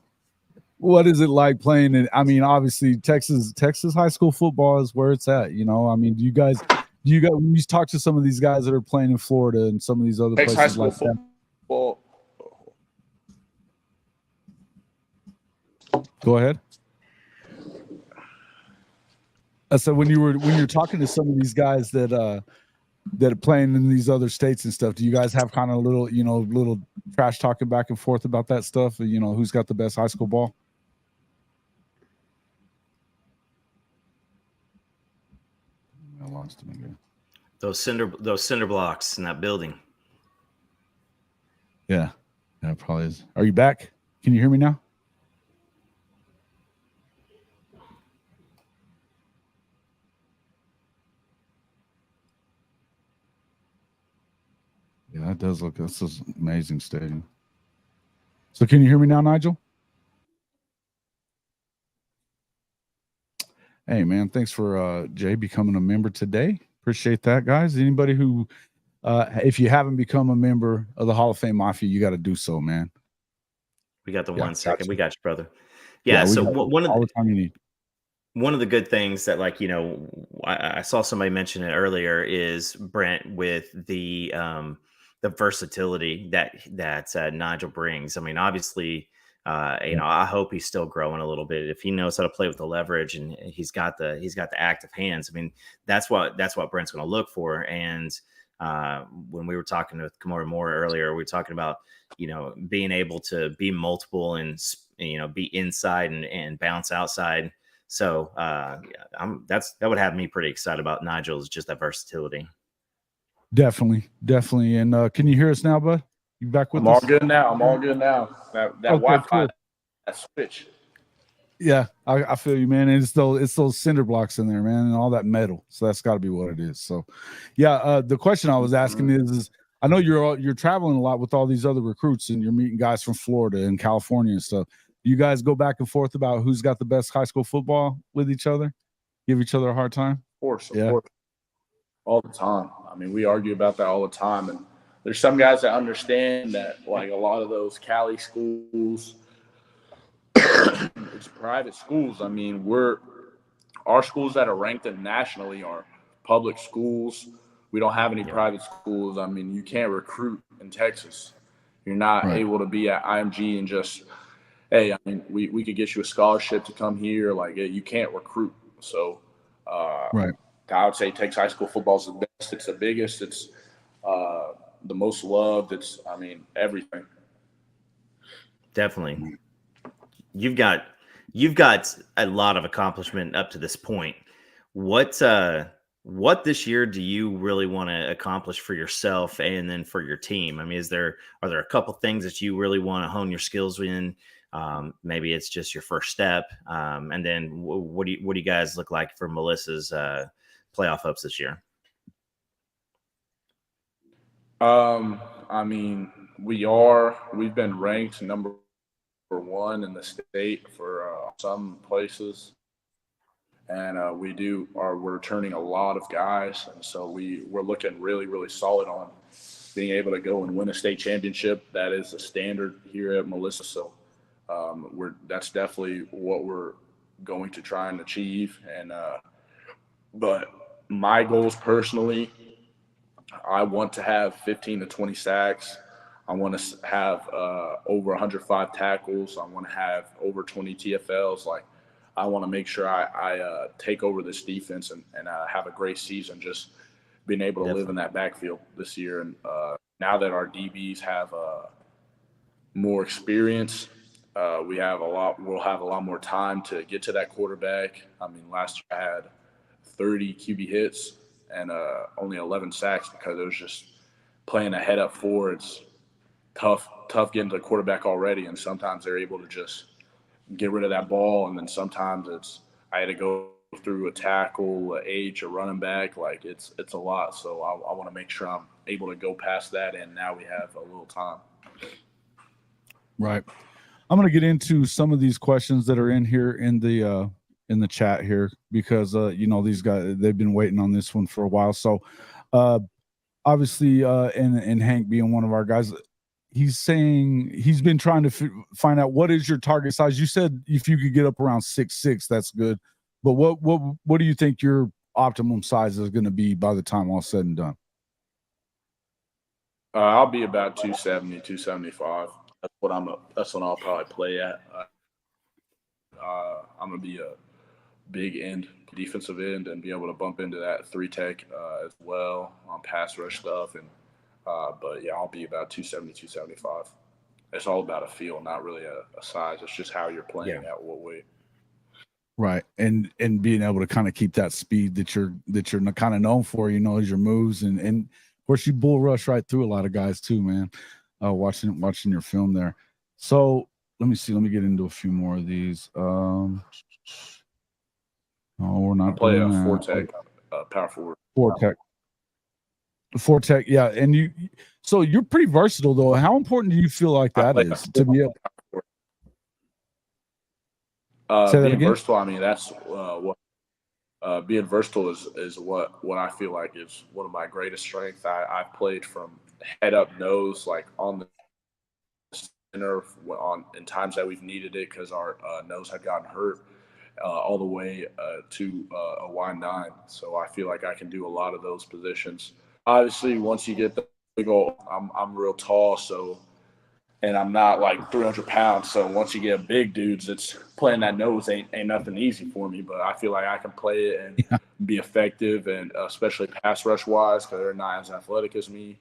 What is it like playing in? I mean, obviously, Texas high school football is where it's at. You know, I mean, do you guys when you talk to some of these guys that are playing in Florida and some of these other Texas places high like school football. that? Go ahead. So when you're talking to some of these guys that are playing in these other states and stuff, do you guys have kind of little trash talking back and forth about that stuff? You know, who's got the best high school ball? I lost him again. Those cinder blocks in that building. Yeah, that probably is. Are you back? Can you hear me now? Yeah, that does look. That's an amazing stadium. So, can you hear me now, Nigel? Hey, man, thanks for Jay becoming a member today. Appreciate that, guys. Anybody who, if you haven't become a member of the Hall of Fame Mafia, you got to do so, man. We got the 1 second. We got you, brother. Yeah. So one of the time you need. One of the good things that, like, you know, I saw somebody mention it earlier is Brent with the versatility that Nigel brings. I mean, obviously, you know, I hope he's still growing a little bit. If he knows how to play with the leverage and he's got the active hands, I mean, that's what Brent's going to look for. And when we were talking with Kamora Moore earlier, we were talking about, you know, being able to be multiple and, you know, be inside and bounce outside. So that would have me pretty excited about Nigel, is just that versatility. Definitely. And can you hear us now, bud? You back with us? I'm all good now. That okay, Wi-Fi, cool. That switch. Yeah, I feel you, man. And it's those cinder blocks in there, man, and all that metal. So that's got to be what it is. So, yeah. The question I was asking is I know you're traveling a lot with all these other recruits, and you're meeting guys from Florida and California and stuff. You guys go back and forth about who's got the best high school football with each other? Give each other a hard time? Of course. All the time. I mean, we argue about that all the time. And there's some guys that understand that, like, a lot of those Cali schools, it's private schools. I mean, our schools that are ranked nationally are public schools. We don't have any private schools. I mean, you can't recruit in Texas. You're not able to be at IMG and just – hey, I mean, we could get you a scholarship to come here. Like, you can't recruit. So, I would say Texas high school football is the best. It's the biggest. It's the most loved. It's, I mean, everything. Definitely. You've got a lot of accomplishment up to this point. What this year do you really want to accomplish for yourself and then for your team? I mean, are there a couple things that you really want to hone your skills in? Maybe it's just your first step. And then what do you guys look like for Melissa's playoff hopes this year? I mean, we've been ranked number 1 in the state for some places. And we're returning a lot of guys. And so we're looking really, really solid on being able to go and win a state championship. That is the standard here at Melissa. So that's definitely what we're going to try and achieve. And but my goals personally, I want to have 15 to 20 sacks. I want to have over 105 tackles. I want to have over 20 TFLs. Like, I want to make sure I take over this defense and have a great season, just being able to live in that backfield this year. And now that our DBs have more experience, we'll have a lot more time to get to that quarterback. I mean, last year I had 30 QB hits and only 11 sacks because it was just playing a head up four. It's tough getting to the quarterback already, and sometimes they're able to just get rid of that ball, and then sometimes I had to go through a tackle, a H, a running back. Like it's a lot. So I want to make sure I'm able to go past that, and now we have a little time. Right. I'm going to get into some of these questions that are in here in the chat here because these guys, they've been waiting on this one for a while. So obviously and Hank being one of our guys, he's saying he's been trying to find out what is your target size. You said if you could get up around 6'6", that's good. But what do you think your optimum size is going to be by the time all's said and done? I'll be about 270, 275. That's what I'll probably play at. I'm gonna be a big end, defensive end, and be able to bump into that 3-tech as well on pass rush stuff. And but yeah, I'll be about 270, 275. It's all about a feel, not really a size. It's just how you're playing at what weight. Right, and being able to kind of keep that speed that you're kind of known for, is your moves, and of course you bull rush right through a lot of guys too, man. Watching your film there. So let me see. Let me get into a few more of these. No, we're not play a doing 4-tech, power forward. 4-tech, yeah. And so you're pretty versatile though. How important do you feel like that is to be able? Being versatile, I mean, that's what being versatile is what I feel like is one of my greatest strengths. I've played from head up nose, like on the center in times that we've needed it because our nose had gotten hurt, all the way to a wide 9. So I feel like I can do a lot of those positions. Obviously, once you get the goal, I'm real tall, and I'm not like 300 pounds. So once you get big dudes, it's playing that nose ain't nothing easy for me. But I feel like I can play it and be effective, and especially pass rush wise, because they're not as athletic as me.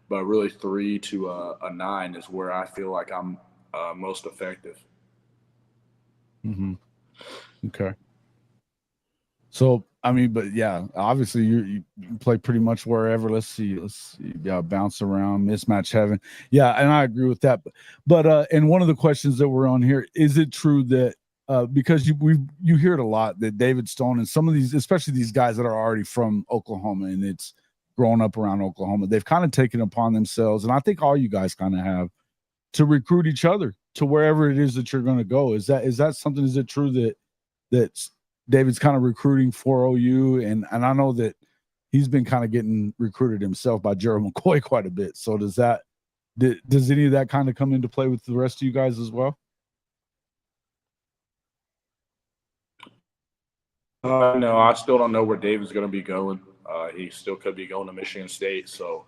But really 3 to a 9 is where I feel like I'm most effective. Mm-hmm. Okay. So, I mean, but yeah, obviously you play pretty much wherever. Let's see. Yeah, bounce around, mismatch heaven. Yeah, and I agree with that. But and one of the questions that were on here, is it true that because you hear it a lot that David Stone and some of these, especially these guys that are already from Oklahoma and it's grown up around Oklahoma, they've kind of taken upon themselves, and I think all you guys kind of have, to recruit each other to wherever it is that you're going to go. Is that something? Is it true that David's kind of recruiting for OU, and I know that he's been kind of getting recruited himself by Gerald McCoy quite a bit. So does any of that kind of come into play with the rest of you guys as well? No, I still don't know where David's going to be going. He still could be going to Michigan State. So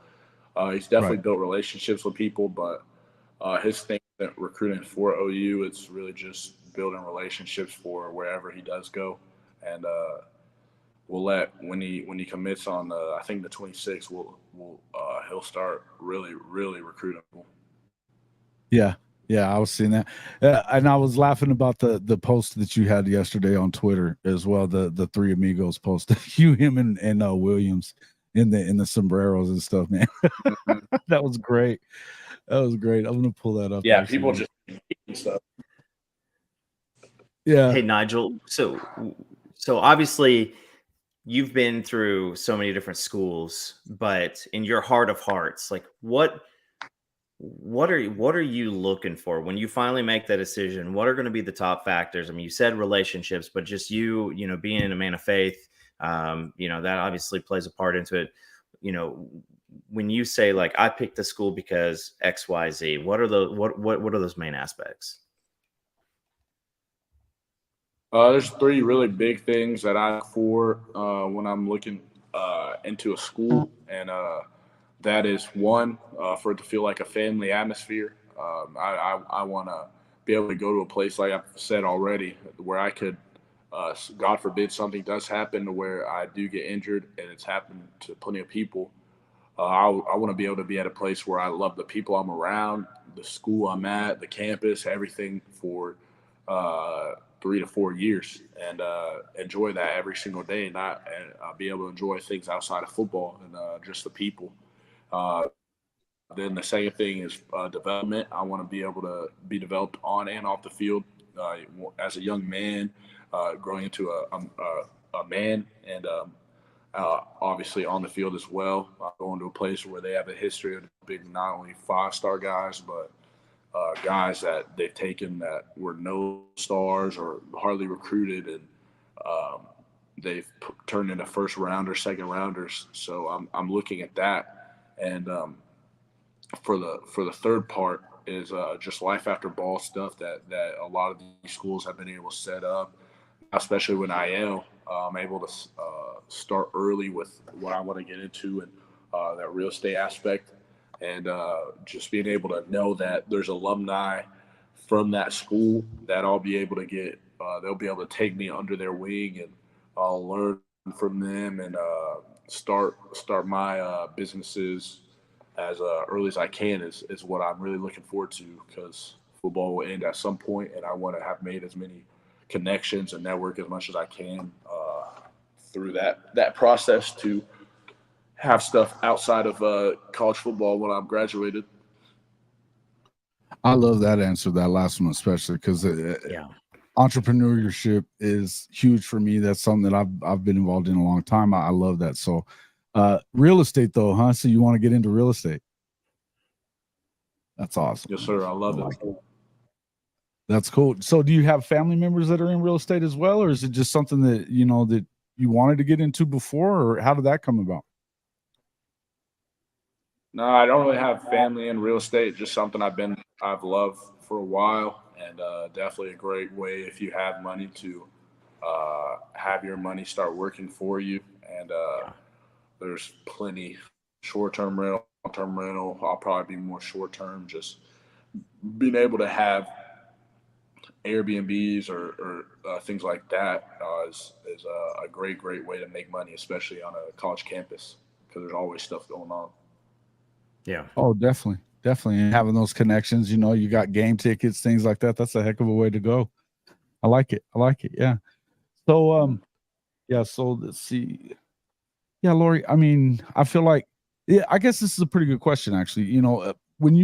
he's definitely built relationships with people, but his thing that recruiting for OU, it's really just building relationships for wherever he does go. And we'll when he commits on I think the 26th, he'll start really recruiting. Yeah, I was seeing that, and I was laughing about the post that you had yesterday on Twitter as well. The Three Amigos post, you, him, and Williams in the sombreros and stuff, man. That was great. I'm gonna pull that up. Yeah, people just stuff. Yeah. Hey, Nigel. So obviously you've been through so many different schools, but in your heart of hearts, like what are you looking for when you finally make that decision? What are going to be the top factors? I mean, you said relationships, but just being a man of faith, that obviously plays a part into it. When you say like, I picked the school because X, Y, Z, what are those main aspects? There's 3 really big things that I look for when I'm looking into a school, and that is 1, for it to feel like a family atmosphere. I want to be able to go to a place, like I've said already, where I could, God forbid something does happen to where I do get injured, and it's happened to plenty of people. I want to be able to be at a place where I love the people I'm around, the school I'm at, the campus, everything for 3 to 4 years, and enjoy that every single day, and be able to enjoy things outside of football and just the people. Then the second thing is development. I want to be able to be developed on and off the field as a young man, growing into a man, and obviously on the field as well. Going to a place where they have a history of being not only 5-star guys, but guys that they've taken that were no stars or hardly recruited, and they've turned into first rounders, second rounders. So I'm looking at that, and for the third part is just life after ball stuff that a lot of these schools have been able to set up, especially when IL. I'm able to start early with what I want to get into, and that real estate aspect, and just being able to know that there's alumni from that school that I'll be able to get. They'll be able to take me under their wing, and I'll learn from them, and start my businesses as early as I can is what I'm really looking forward to, because football will end at some point, and I want to have made as many connections and network as much as I can through that process to have stuff outside of college football when I'm graduated. I love that answer, that last one especially, because entrepreneurship is huge for me. That's something that I've been involved in a long time. I love that. So real estate though, huh? So you want to get into real estate? That's awesome. Yes, sir. I love it. That's cool. So do you have family members that are in real estate as well, or is it just something that that you wanted to get into before, or how did that come about? No, I don't really have family in real estate. Just something I've loved for a while, and definitely a great way if you have money to have your money start working for you. And there's plenty short-term rental, long-term rental. I'll probably be more short-term, just being able to have Airbnbs or things like that is a great way to make money, especially on a college campus, because there's always stuff going on. Yeah. Oh, definitely. And having those connections, you got game tickets, things like that. That's a heck of a way to go. I like it. Yeah. So, so let's see. Yeah, Lori, I mean, I feel like, I guess this is a pretty good question, actually. When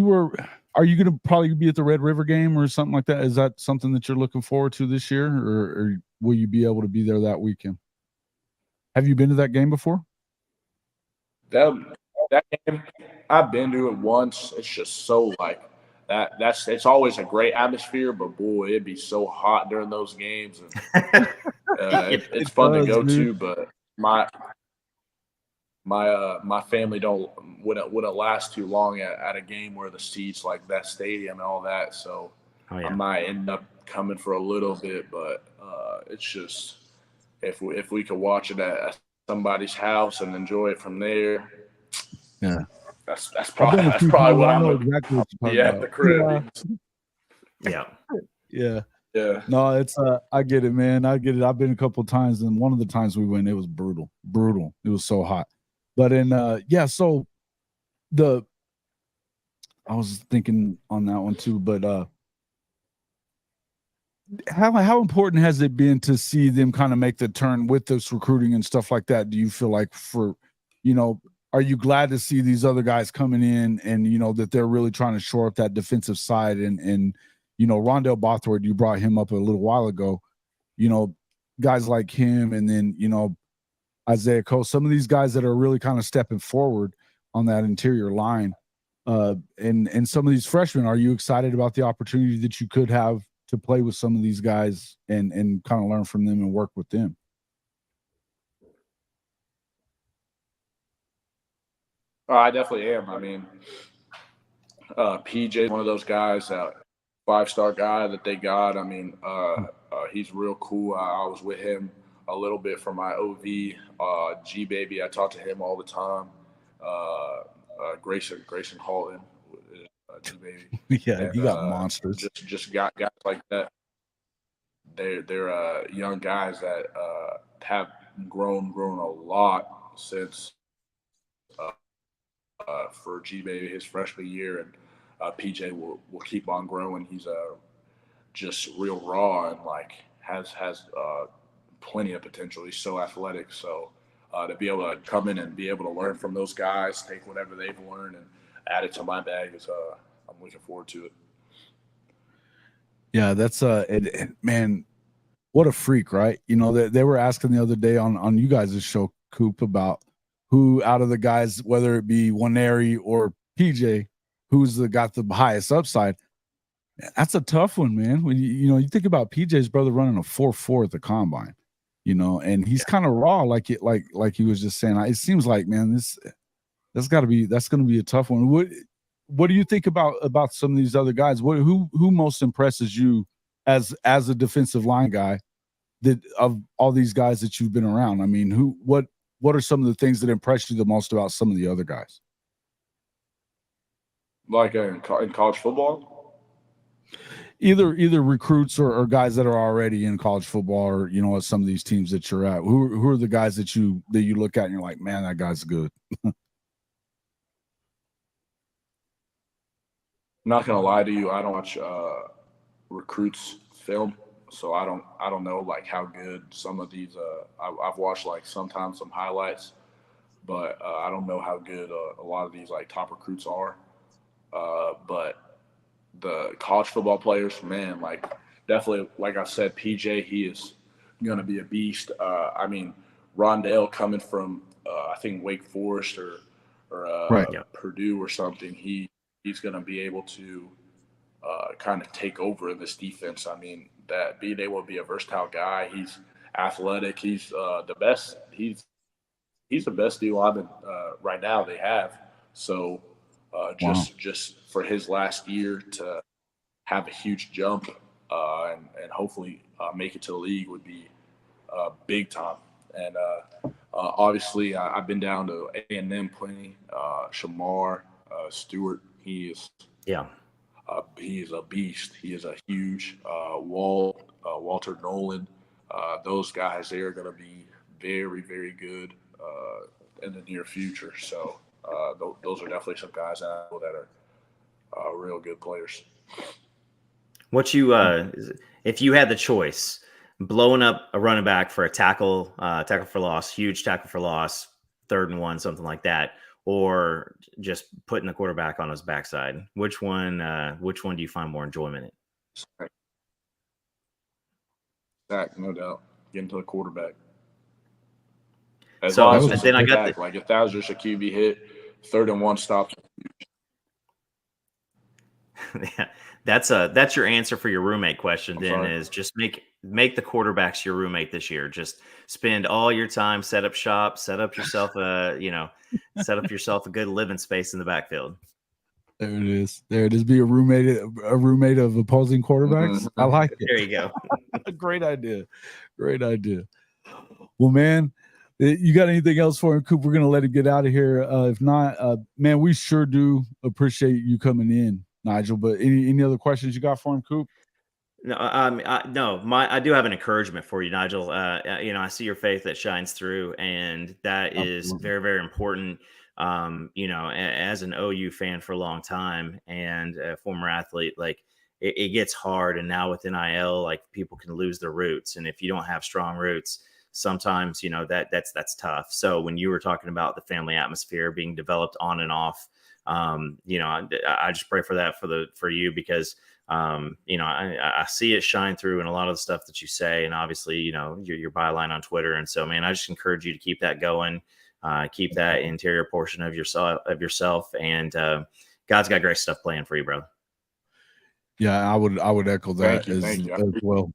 are you going to probably be at the Red River game or something like that? Is that something that you're looking forward to this year, or will you be able to be there that weekend? Have you been to that game before? That game, I've been to it once. It's just so like that. It's always a great atmosphere, but boy, it'd be so hot during those games. And, it's fun to go to, but my family wouldn't last too long at a game where the seats, like that stadium and all that. So I might end up coming for a little bit, but it's just if we could watch it at somebody's house and enjoy it from there. Yeah, that's probably what I'm looking. Exactly what you're at the crib. Yeah. Yeah. No, it's I get it, man. I get it. I've been a couple of times, and one of the times we went, it was brutal. It was so hot. But so I was thinking on that one too, but how important has it been to see them kind of make the turn with this recruiting and stuff like that? Do you feel like are you glad to see these other guys coming in and that they're really trying to shore up that defensive side, and Rondell Bothroyd, you brought him up a little while ago, guys like him, and then Isaiah Cole, some of these guys that are really kind of stepping forward on that interior line, and some of these freshmen. Are you excited about the opportunity that you could have to play with some of these guys and kind of learn from them and work with them? I definitely am. I mean, PJ, one of those guys, 5-star guy that they got. I mean, he's real cool. I was with him a little bit for my OV. G Baby, I talk to him all the time. Grayson Halton, G Baby. Yeah, and, you got monsters. Just got guys like that. They're young guys that have grown a lot since for G Baby his freshman year, and PJ will keep on growing. He's just real raw and like has plenty of potential. He's so athletic. So to be able to come in and be able to learn from those guys, take whatever they've learned and add it to my bag is I'm looking forward to it. Yeah, that's man, what a freak, right? You know, they were asking the other day on you guys' show, Coop, about who out of the guys, whether it be Waneri or PJ, who's got the highest upside. That's a tough one, man. When you think about PJ's brother running a 4.4 at the combine, and he's kind of raw, like he was just saying. It seems like, man, that's going to be a tough one. What do you think about some of these other guys? Who most impresses you as a defensive line guy that of all these guys that you've been around? I mean, what are some of the things that impress you the most about some of the other guys? Like in college football? Either recruits or guys that are already in college football, or at some of these teams that you're at. Who are the guys that you look at and you're like, man, that guy's good? Not gonna lie to you, I don't watch recruits film, so I don't know like how good some of these. I've watched like sometimes some highlights, but I don't know how good a lot of these like top recruits are. But the college football players, man, like definitely, like I said, PJ, he is gonna be a beast. I mean, Rondale coming from I think Wake Forest or Right. Purdue or something, he's going to be able to kind of take over in this defense. I mean, that being able to be a versatile guy, he's athletic. He's the best. He's the best D lineman right now they have. So just for his last year to have a huge jump and hopefully make it to the league would be big time. And obviously, I've been down to A&M plenty. Shamar Stewart. He is a beast. He is a huge Walter Nolan. Those guys, they are going to be very, very good in the near future. So those are definitely some guys I know that are real good players. What you if you had the choice, blowing up a running back for a tackle for loss, huge tackle for loss, 3rd and 1, something like that, or just putting the quarterback on his backside, which one do you find more enjoyment in? Sack, no doubt. Getting to the quarterback. Like if that was just a QB hit, 3rd and 1 stops. Yeah, that's your answer for your roommate question. Is just make the quarterbacks your roommate this year. Just spend all your time, set up shop, set up yourself a good living space in the backfield. There it is. Be a roommate of opposing quarterbacks. Mm-hmm. I like it. There you go. Great idea. Well, man, you got anything else for him, Coop? We're gonna let him get out of here. If not, man, we sure do appreciate you coming in, Nigel. But any other questions you got for him, Coop? No, I do have an encouragement for you, Nigel. I see your faith that shines through, and that is very, very important. As an OU fan for a long time and a former athlete, like it gets hard. And now with NIL, like people can lose their roots. And if you don't have strong roots, sometimes, that's tough. So when you were talking about the family atmosphere being developed on and off, I just pray for that for you because, I see it shine through in a lot of the stuff that you say, and obviously, your byline on Twitter. And so, man, I just encourage you to keep that going, keep that interior portion of yourself. And God's got great stuff playing for you, brother. Yeah, I would echo that as well.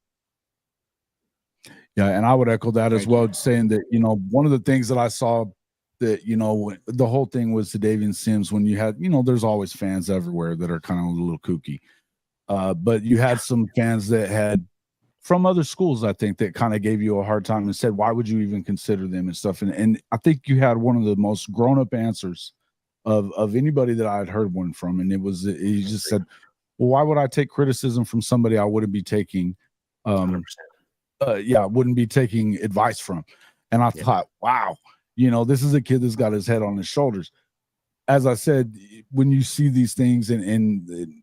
Yeah, and I would echo that as well, saying that, one of the things that I saw that, the whole thing was the Davian Sims when you had, there's always fans everywhere that are kind of a little kooky. But you had some fans that had from other schools, I think, that kind of gave you a hard time and said, why would you even consider them and stuff? And I think you had one of the most grown-up answers of anybody that I had heard one from. And he just said, well, why would I take criticism from somebody I wouldn't be taking, wouldn't be taking advice from? And I thought, wow, this is a kid that's got his head on his shoulders. as I said, when you see these things and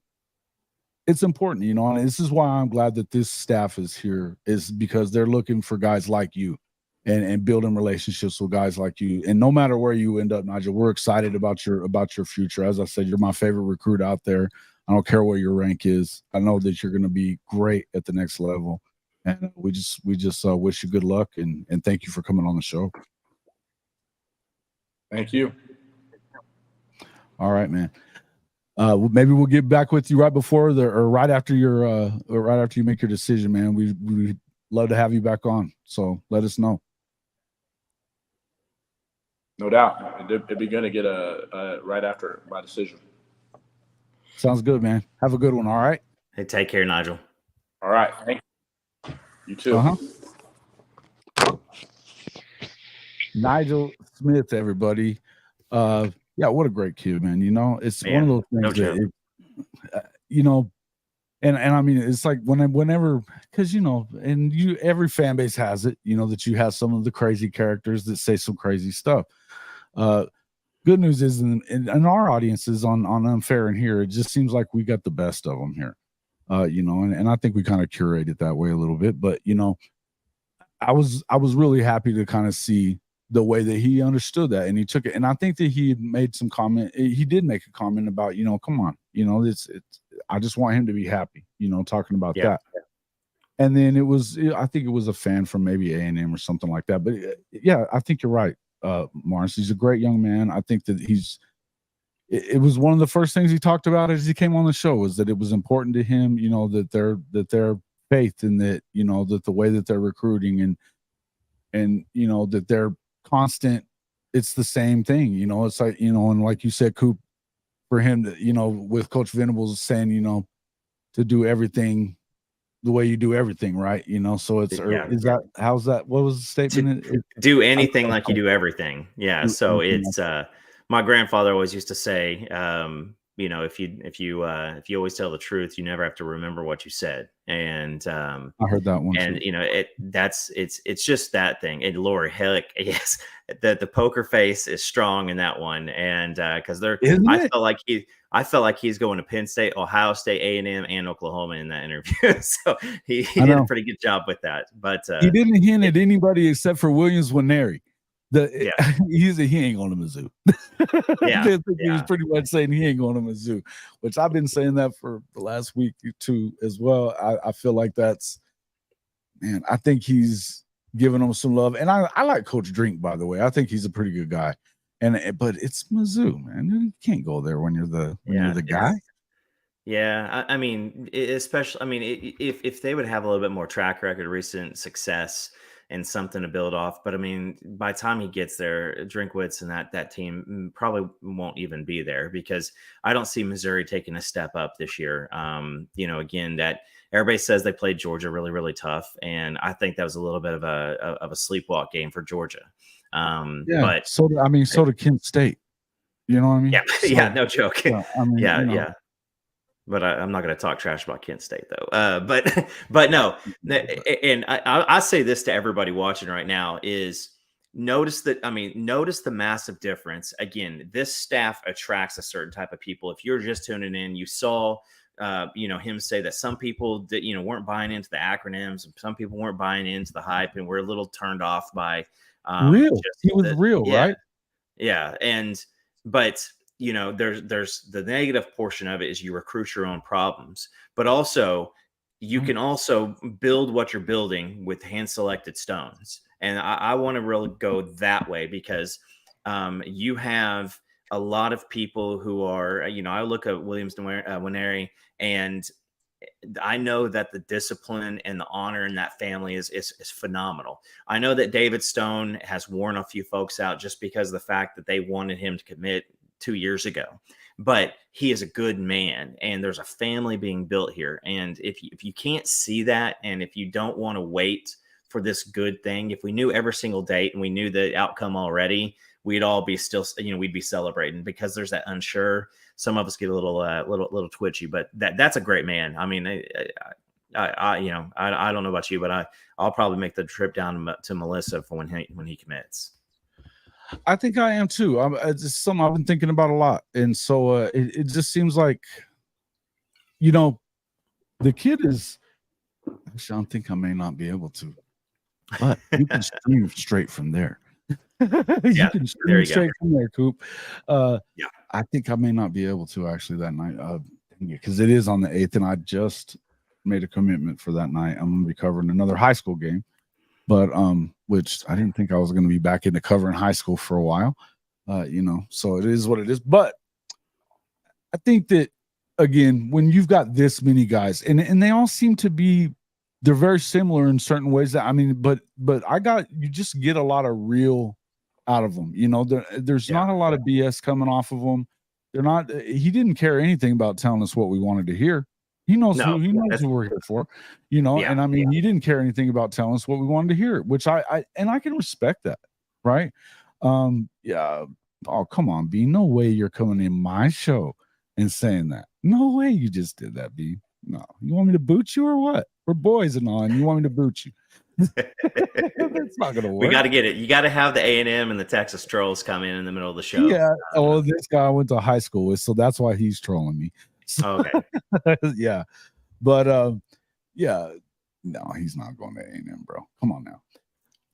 it's important, you know, and this is why I'm glad that this staff is here, is because they're looking for guys like you and building relationships with guys like you. And no matter where you end up, Nigel, we're excited about your future. As I said, you're my favorite recruit out there. I don't care what your rank is. I know that you're going to be great at the next level. And we just wish you good luck and thank you for coming on the show. Thank you. All right, man. Maybe we'll get back with you right before or right after you make your decision, man. We'd love to have you back on. So let us know. No doubt. It'd be good to get a right after my decision. Sounds good, man. Have a good one. All right. Hey, take care, Nigel. All right. Thank you. You too. Nigel Smith, everybody. Yeah, what a great kid, man. You know, it's one of those things that, you know, and I mean, it's like whenever, because, you know, and every fan base has it, you know, that you have some of the crazy characters that say some crazy stuff. Good news is in our audiences on Unfair and here, it just seems like we got the best of them here. You know, and I think we kind of curate it that way a little bit, but, you know, I was really happy to kind of see the way that he understood that and he took it. And I think that he had made some comment. He did make a comment about, you know, come on, you know, I just want him to be happy, you know, talking about that. And then I think it was a fan from maybe A&M or something like that. But yeah, I think you're right, Morris. He's a great young man. I think that it was one of the first things he talked about as he came on the show was that it was important to him, you know, that their faith and that, you know, that the way that they're recruiting and, you know, that they're constant, it's the same thing, you know, it's like, you know, and like you said, Coop, for him to, you know, with Coach Venables saying, you know, to do everything the way you do everything, right? You know, so it's, how's that? What was the statement? Do anything like you do everything. Yeah. So it's, my grandfather always used to say, you know, if you always tell the truth, you never have to remember what you said. And I heard that one. And too. you know, it's just that thing. And Lori Hillick, yes, the poker face is strong in that one. And because I felt like he's going to Penn State, Ohio State, A&M, and Oklahoma in that interview. So he did a pretty good job with that. But he didn't hint at anybody except for Williams Winery. He ain't going to Mizzou. He was pretty much saying he ain't going to Mizzou, which I've been saying that for the last week or two as well. I feel like I think he's giving them some love. And I like Coach Drink, by the way. I think he's a pretty good guy. But it's Mizzou, man. You can't go there when you're the guy. Yeah, I mean, especially, I mean, if they would have a little bit more track record, recent success, and something to build off. But I mean, by the time he gets there, Drinkwitz and that team probably won't even be there because I don't see Missouri taking a step up this year. You know, again, that everybody says they played Georgia really, really tough, and I think that was a little bit of a sleepwalk game for Georgia. But so did Kent State. You know what I mean? Yeah, no joke. Yeah, I mean, yeah. But I'm not going to talk trash about Kent State, though. But no. And I say this to everybody watching right now is notice the massive difference. Again, this staff attracts a certain type of people. If you're just tuning in, you saw, him say that some people that, weren't buying into the acronyms and some people weren't buying into the hype and were a little turned off by real. He was real, right? Yeah. But there's the negative portion of it is you recruit your own problems, but also you can also build what you're building with hand-selected stones. And I want to really go that way because you have a lot of people who are, I look at Williams Winery and I know that the discipline and the honor in that family is phenomenal. I know that David Stone has worn a few folks out just because of the fact that they wanted him to commit 2 years ago, but he is a good man and there's a family being built here. And if you can't see that, and if you don't want to wait for this good thing, if we knew every single date and we knew the outcome already, we'd all be still, we'd be celebrating because there's that unsure. Some of us get a little twitchy, but that's a great man. I mean, I don't know about you, but I'll probably make the trip down to Melissa for when he commits. I think I am too. It's just something I've been thinking about a lot, and so it just seems like, the kid is. Actually, I think I may not be able to, but you can stream straight from there. You can stream straight from there, Coop. Yeah. I think I may not be able to actually that night, because it is on the 8th, and I just made a commitment for that night. I'm going to be covering another high school game, but which I didn't think I was going to be back into covering high school for a while, so it is what it is. But I think that, again, when you've got this many guys, and they all seem to be, they're very similar in certain ways. But you just get a lot of real out of them. There's not a lot of BS coming off of them. They're not. He didn't care anything about telling us what we wanted to hear. He knows who we're here for. And he didn't care anything about telling us what we wanted to hear, which I can respect that, right? Yeah. Oh, come on, B. No way you're coming in my show and saying that. No way you just did that, B. No, you want me to boot you or what? We're boys and all, and you want me to boot you. That's not gonna work. We got to get it. You got to have the A&M and the Texas trolls come in the middle of the show. Yeah. This guy I went to high school with, so that's why he's trolling me. So, okay. Yeah, but no, he's not going to A&M, bro. Come on now.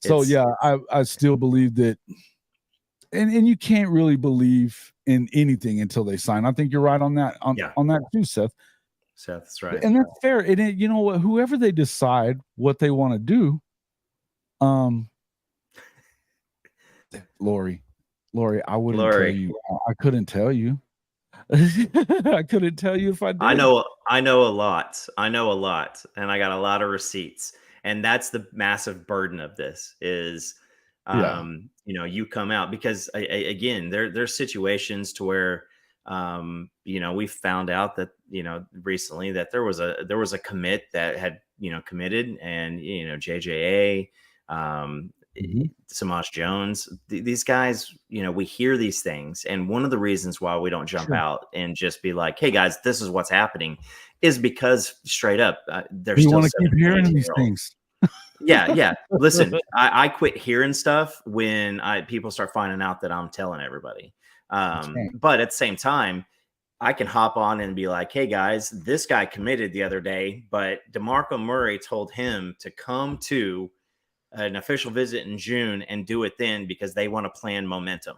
So I still believe that, and you can't really believe in anything until they sign. I think you're right on that. On that too, Seth. That's right, and that's fair. And you know what? Whoever they decide what they want to do, Lori, I wouldn't tell you. I couldn't tell you. I couldn't tell you if I did. I know a lot, and I got a lot of receipts, and that's the massive burden of this is, you come out because again, there's situations to where. We found out that, recently that there was a commit that had, committed, and, JJA, Samaj Jones, these guys, we hear these things. And one of the reasons why we don't jump out and just be like, hey guys, this is what's happening is because straight up, there's you want to keep hearing these things. Yeah. Listen, I quit hearing stuff when people start finding out that I'm telling everybody. But at the same time, I can hop on and be like, hey guys, this guy committed the other day, but DeMarco Murray told him to come to an official visit in June and do it then because they want to plan momentum.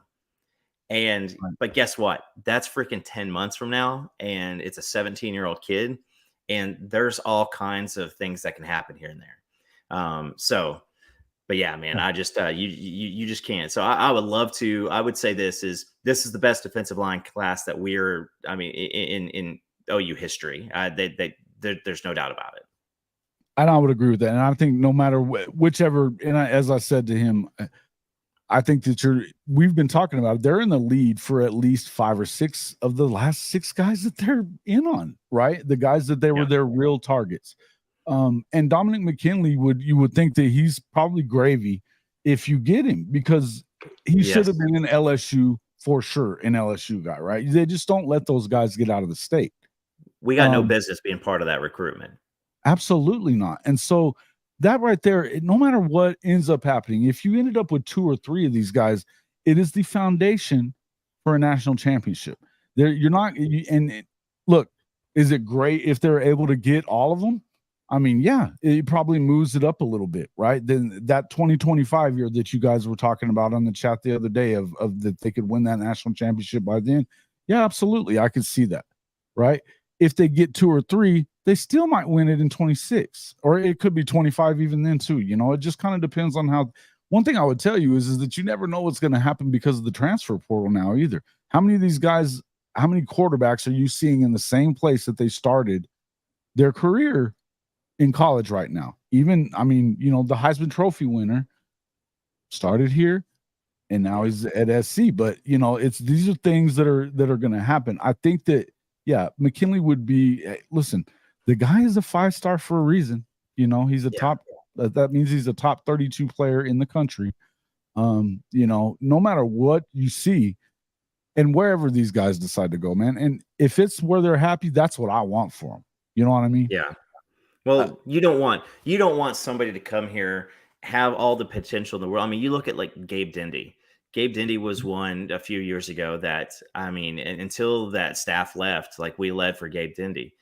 But guess what? That's freaking 10 months from now. And it's a 17-year-old kid. And there's all kinds of things that can happen here and there. But yeah, man, I just you just can't. So I would love to. I would say this is the best defensive line class that we're. I mean, in OU history, there's no doubt about it. And I would agree with that. And I think no matter whichever, as I said to him, I think that we've been talking about it. They're in the lead for at least 5 or 6 of the last 6 guys that they're in on, right? The guys that they were their real targets. And Dominic McKinley you would think that he's probably gravy if you get him, because he should have been in LSU for sure, an LSU guy, right? They just don't let those guys get out of the state. We got no business being part of that recruitment. Absolutely not. And so that right there, no matter what ends up happening, if you ended up with 2 or 3 of these guys, it is the foundation for a national championship. Look, is it great if they're able to get all of them? I mean, yeah, it probably moves it up a little bit, right? Then that 2025 year that you guys were talking about on the chat the other day of that they could win that national championship by then. Yeah, absolutely. I could see that, right? If they get 2 or 3, they still might win it in 26, or it could be 25 even then too. It just kind of depends on how. One thing I would tell you is that you never know what's going to happen because of the transfer portal now either. How many of these guys, how many quarterbacks are you seeing in the same place that they started their career in college right now? Even, the Heisman Trophy winner started here and now he's at SC, but these are things that are going to happen. I think that, McKinley would be, listen, the guy is a 5-star for a reason. He's a top, that means he's a top 32 player in the country. No matter what you see and wherever these guys decide to go, man. And if it's where they're happy, that's what I want for them. You know what I mean? Yeah. Well, you don't want somebody to come here, have all the potential in the world. I mean, you look at like Gabe Dindy. Gabe Dindy was one a few years ago that, I mean, until that staff left, like we led for Gabe Dindy.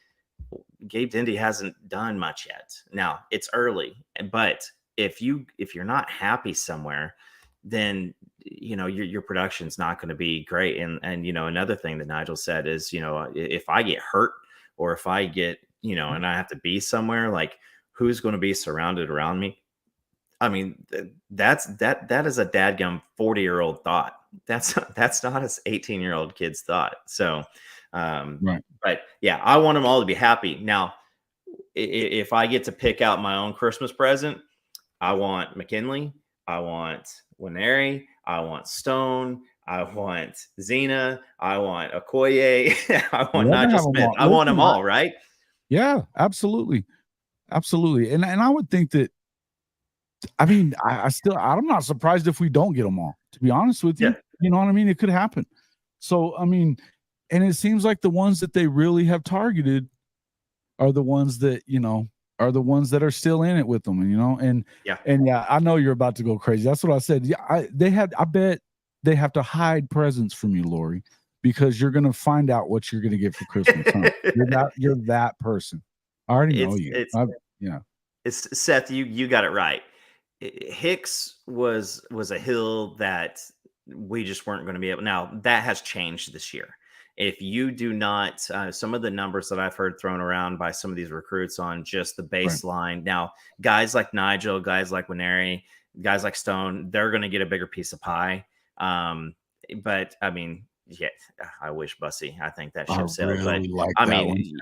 Gabe Dindy hasn't done much yet. Now it's early, but if you're not happy somewhere, then your production's not going to be great. And another thing that Nigel said is, if I get hurt or if I get, and I have to be somewhere, like who's going to be surrounded around me? I mean, that is a dadgum 40-year-old thought. That's not an 18-year-old kid's thought. So, right. But yeah, I want them all to be happy. Now, if I get to pick out my own Christmas present, I want McKinley, I want Winery, I want Stone, I want Zena, I want Okoye, I want Nigel Smith. I want them all, right? Yeah, absolutely. Absolutely. And I would think that, I mean, I'm not surprised if we don't get them all, to be honest with you. Yeah. You know what I mean? It could happen. So, I mean, and it seems like the ones that they really have targeted are the ones that, are still in it with them, and I know you're about to go crazy. That's what I said. Yeah, I bet they have to hide presents from you, Lori, because you're going to find out what you're going to get for Christmas. Huh? You're that person. I already know you. It's Seth. You got it right. Hicks was a hill that we just weren't going to be able. Now that has changed this year. If you do not, some of the numbers that I've heard thrown around by some of these recruits on just the baseline. Right. Now, guys like Nigel, guys like Winery, guys like Stone, they're going to get a bigger piece of pie. But I mean, yeah, I wish Bussy. I think that ship sailed. Really but I mean,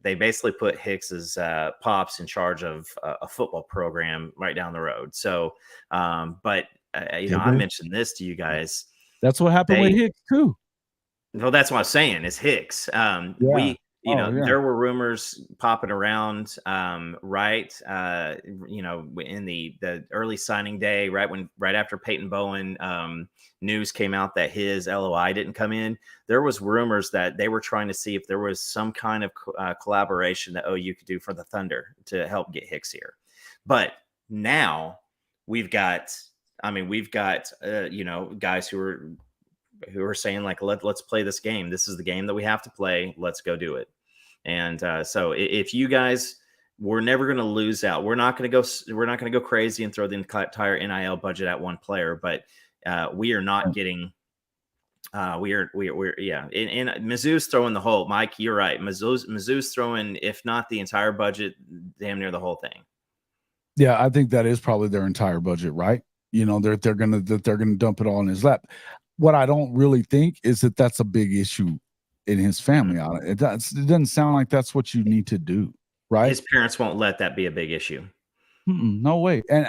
they basically put Hicks's pops in charge of a football program right down the road. So, but I mentioned this to you guys. That's what happened with Hicks too. No, that's what I'm saying. It's Hicks. There were rumors popping around, right? In the early signing day, right after Peyton Bowen, news came out that his LOI didn't come in. There was rumors that they were trying to see if there was some kind of collaboration that OU could do for the Thunder to help get Hicks here. But now we've got guys who are saying like, let's play this game. This is the game that we have to play. Let's go do it. And so if you guys, we're never going to lose out. We're not going to go crazy and throw the entire NIL budget at one player, but we are not getting, and Mizzou's throwing the whole, Mike, you're right. Mizzou's throwing, if not the entire budget, damn near the whole thing. Yeah. I think that is probably their entire budget, right? They're gonna dump it all in his lap. What I don't really think is that that's a big issue in his family. It doesn't sound like that's what you need to do, right? His parents won't let that be a big issue. No way. And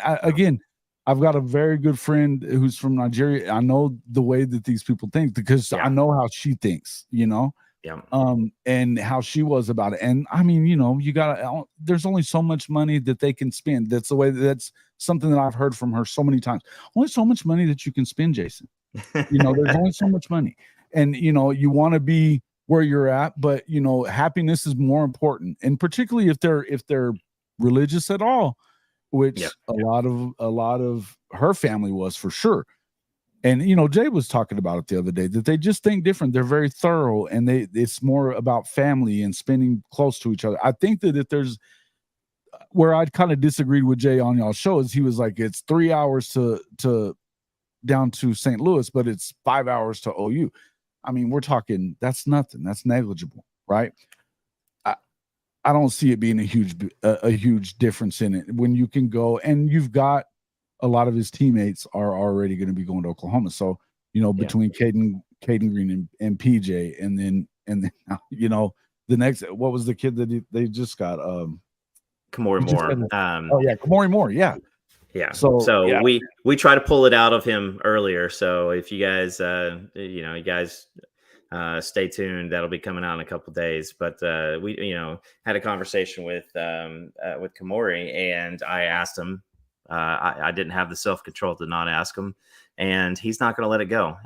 I've got a very good friend who's from Nigeria. I know the way that these people think because I know how she thinks, and how she was about it. And I mean, there's only so much money that they can spend. That's something that I've heard from her so many times. Only so much money that you can spend, Jason. There's only so much money. And, you want to be where you're at, but, happiness is more important. And particularly if they're religious at all, which a lot of her family was for sure. And, Jay was talking about it the other day, that they just think different. They're very thorough, and it's more about family and spending close to each other. I think that if there's where I'd kind of disagreed with Jay on y'all's show is he was like, it's 3 hours to down to St. Louis, but it's 5 hours to OU. I mean, we're talking, that's nothing. That's negligible, right? I don't see it being a huge difference in it when you can go, and you've got a lot of his teammates are already going to be going to Oklahoma. So, between Caden Green and PJ, and then, the next, what was the kid that they just got? Kamori Moore. Kamori Moore. Yeah. Yeah. So we try to pull it out of him earlier. So if you guys, stay tuned, that'll be coming out in a couple of days. But we, had a conversation with Kamori, and I asked him. I didn't have the self-control to not ask him, and he's not going to let it go.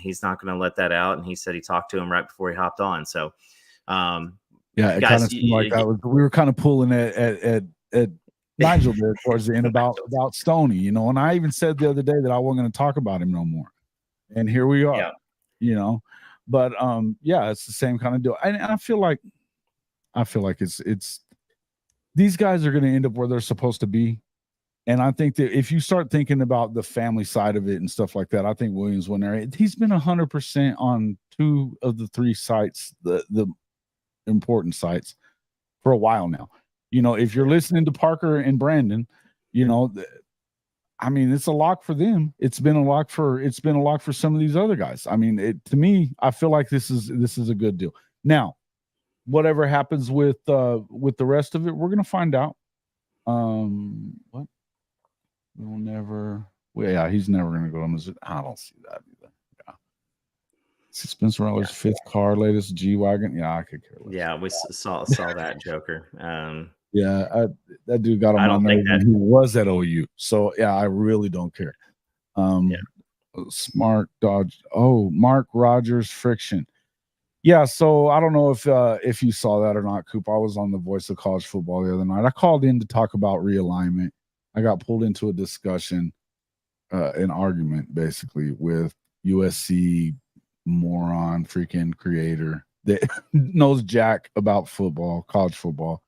He's not going to let that out. And he said he talked to him right before he hopped on. So, it kind of seemed like that was, we were kind of pulling at Nigel did towards the end about Stoney, you know, and I even said the other day that I wasn't going to talk about him no more. And here we are, you know, but yeah, it's the same kind of deal. And I feel like it's these guys are going to end up where they're supposed to be. And I think that if you start thinking about the family side of it and stuff like that, I think Williams went there. He's been 100% on 2 of the 3 sites, the important sites, for a while now. You know, if you're listening to Parker and Brandon, you know, I mean, it's a lock for them. It's been a lock for some of these other guys. I mean, to me, I feel like this is a good deal. Now, whatever happens with the rest of it, we're gonna find out. What? We'll never. Well, yeah, he's never gonna go to Missouri. I don't see that either. Yeah. Spencer Rattler's 5th car, latest G wagon. Yeah, I could care less. Yeah, we saw that Joker. Yeah, that dude got on my nerves. He was at OU, so yeah, I really don't care. Smart Dodge. Oh, Mark Rogers friction. Yeah, so I don't know if you saw that or not, Coop. I was on the Voice of College Football the other night. I called in to talk about realignment. I got pulled into a discussion, an argument basically with USC moron freaking creator that knows jack about football, college football.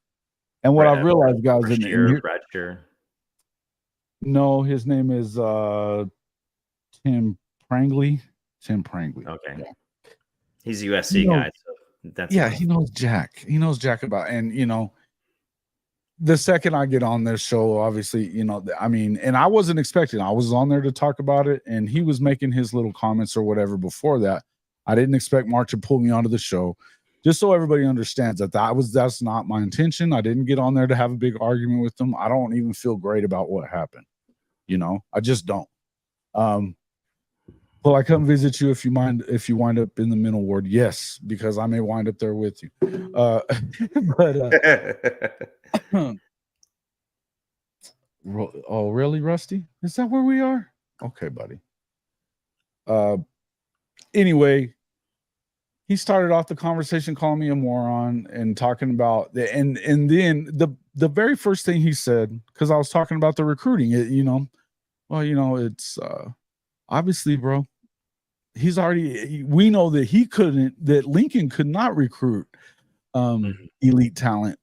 And what I've realized, guys, no, his name is Tim Prangley. Okay. Yeah. He's a USC guy. So he knows jack. He knows jack about, and you know, the second I get on this show, obviously, you know, I mean, and I wasn't expecting. I was on there to talk about it, and he was making his little comments or whatever before that. I didn't expect Mark to pull me onto the show. Just so everybody understands that's not my intention. I didn't get on there to have a big argument with them. I don't even feel great about what happened. You know, I just don't. Will I come visit you if you wind up in the mental ward? Yes, because I may wind up there with you. Oh, really, Rusty? Is that where we are? Okay, buddy. Anyway, he started off the conversation calling me a moron and talking about and then the very first thing he said, because I was talking about the recruiting, it's obviously, bro, we know that Lincoln could not recruit elite talent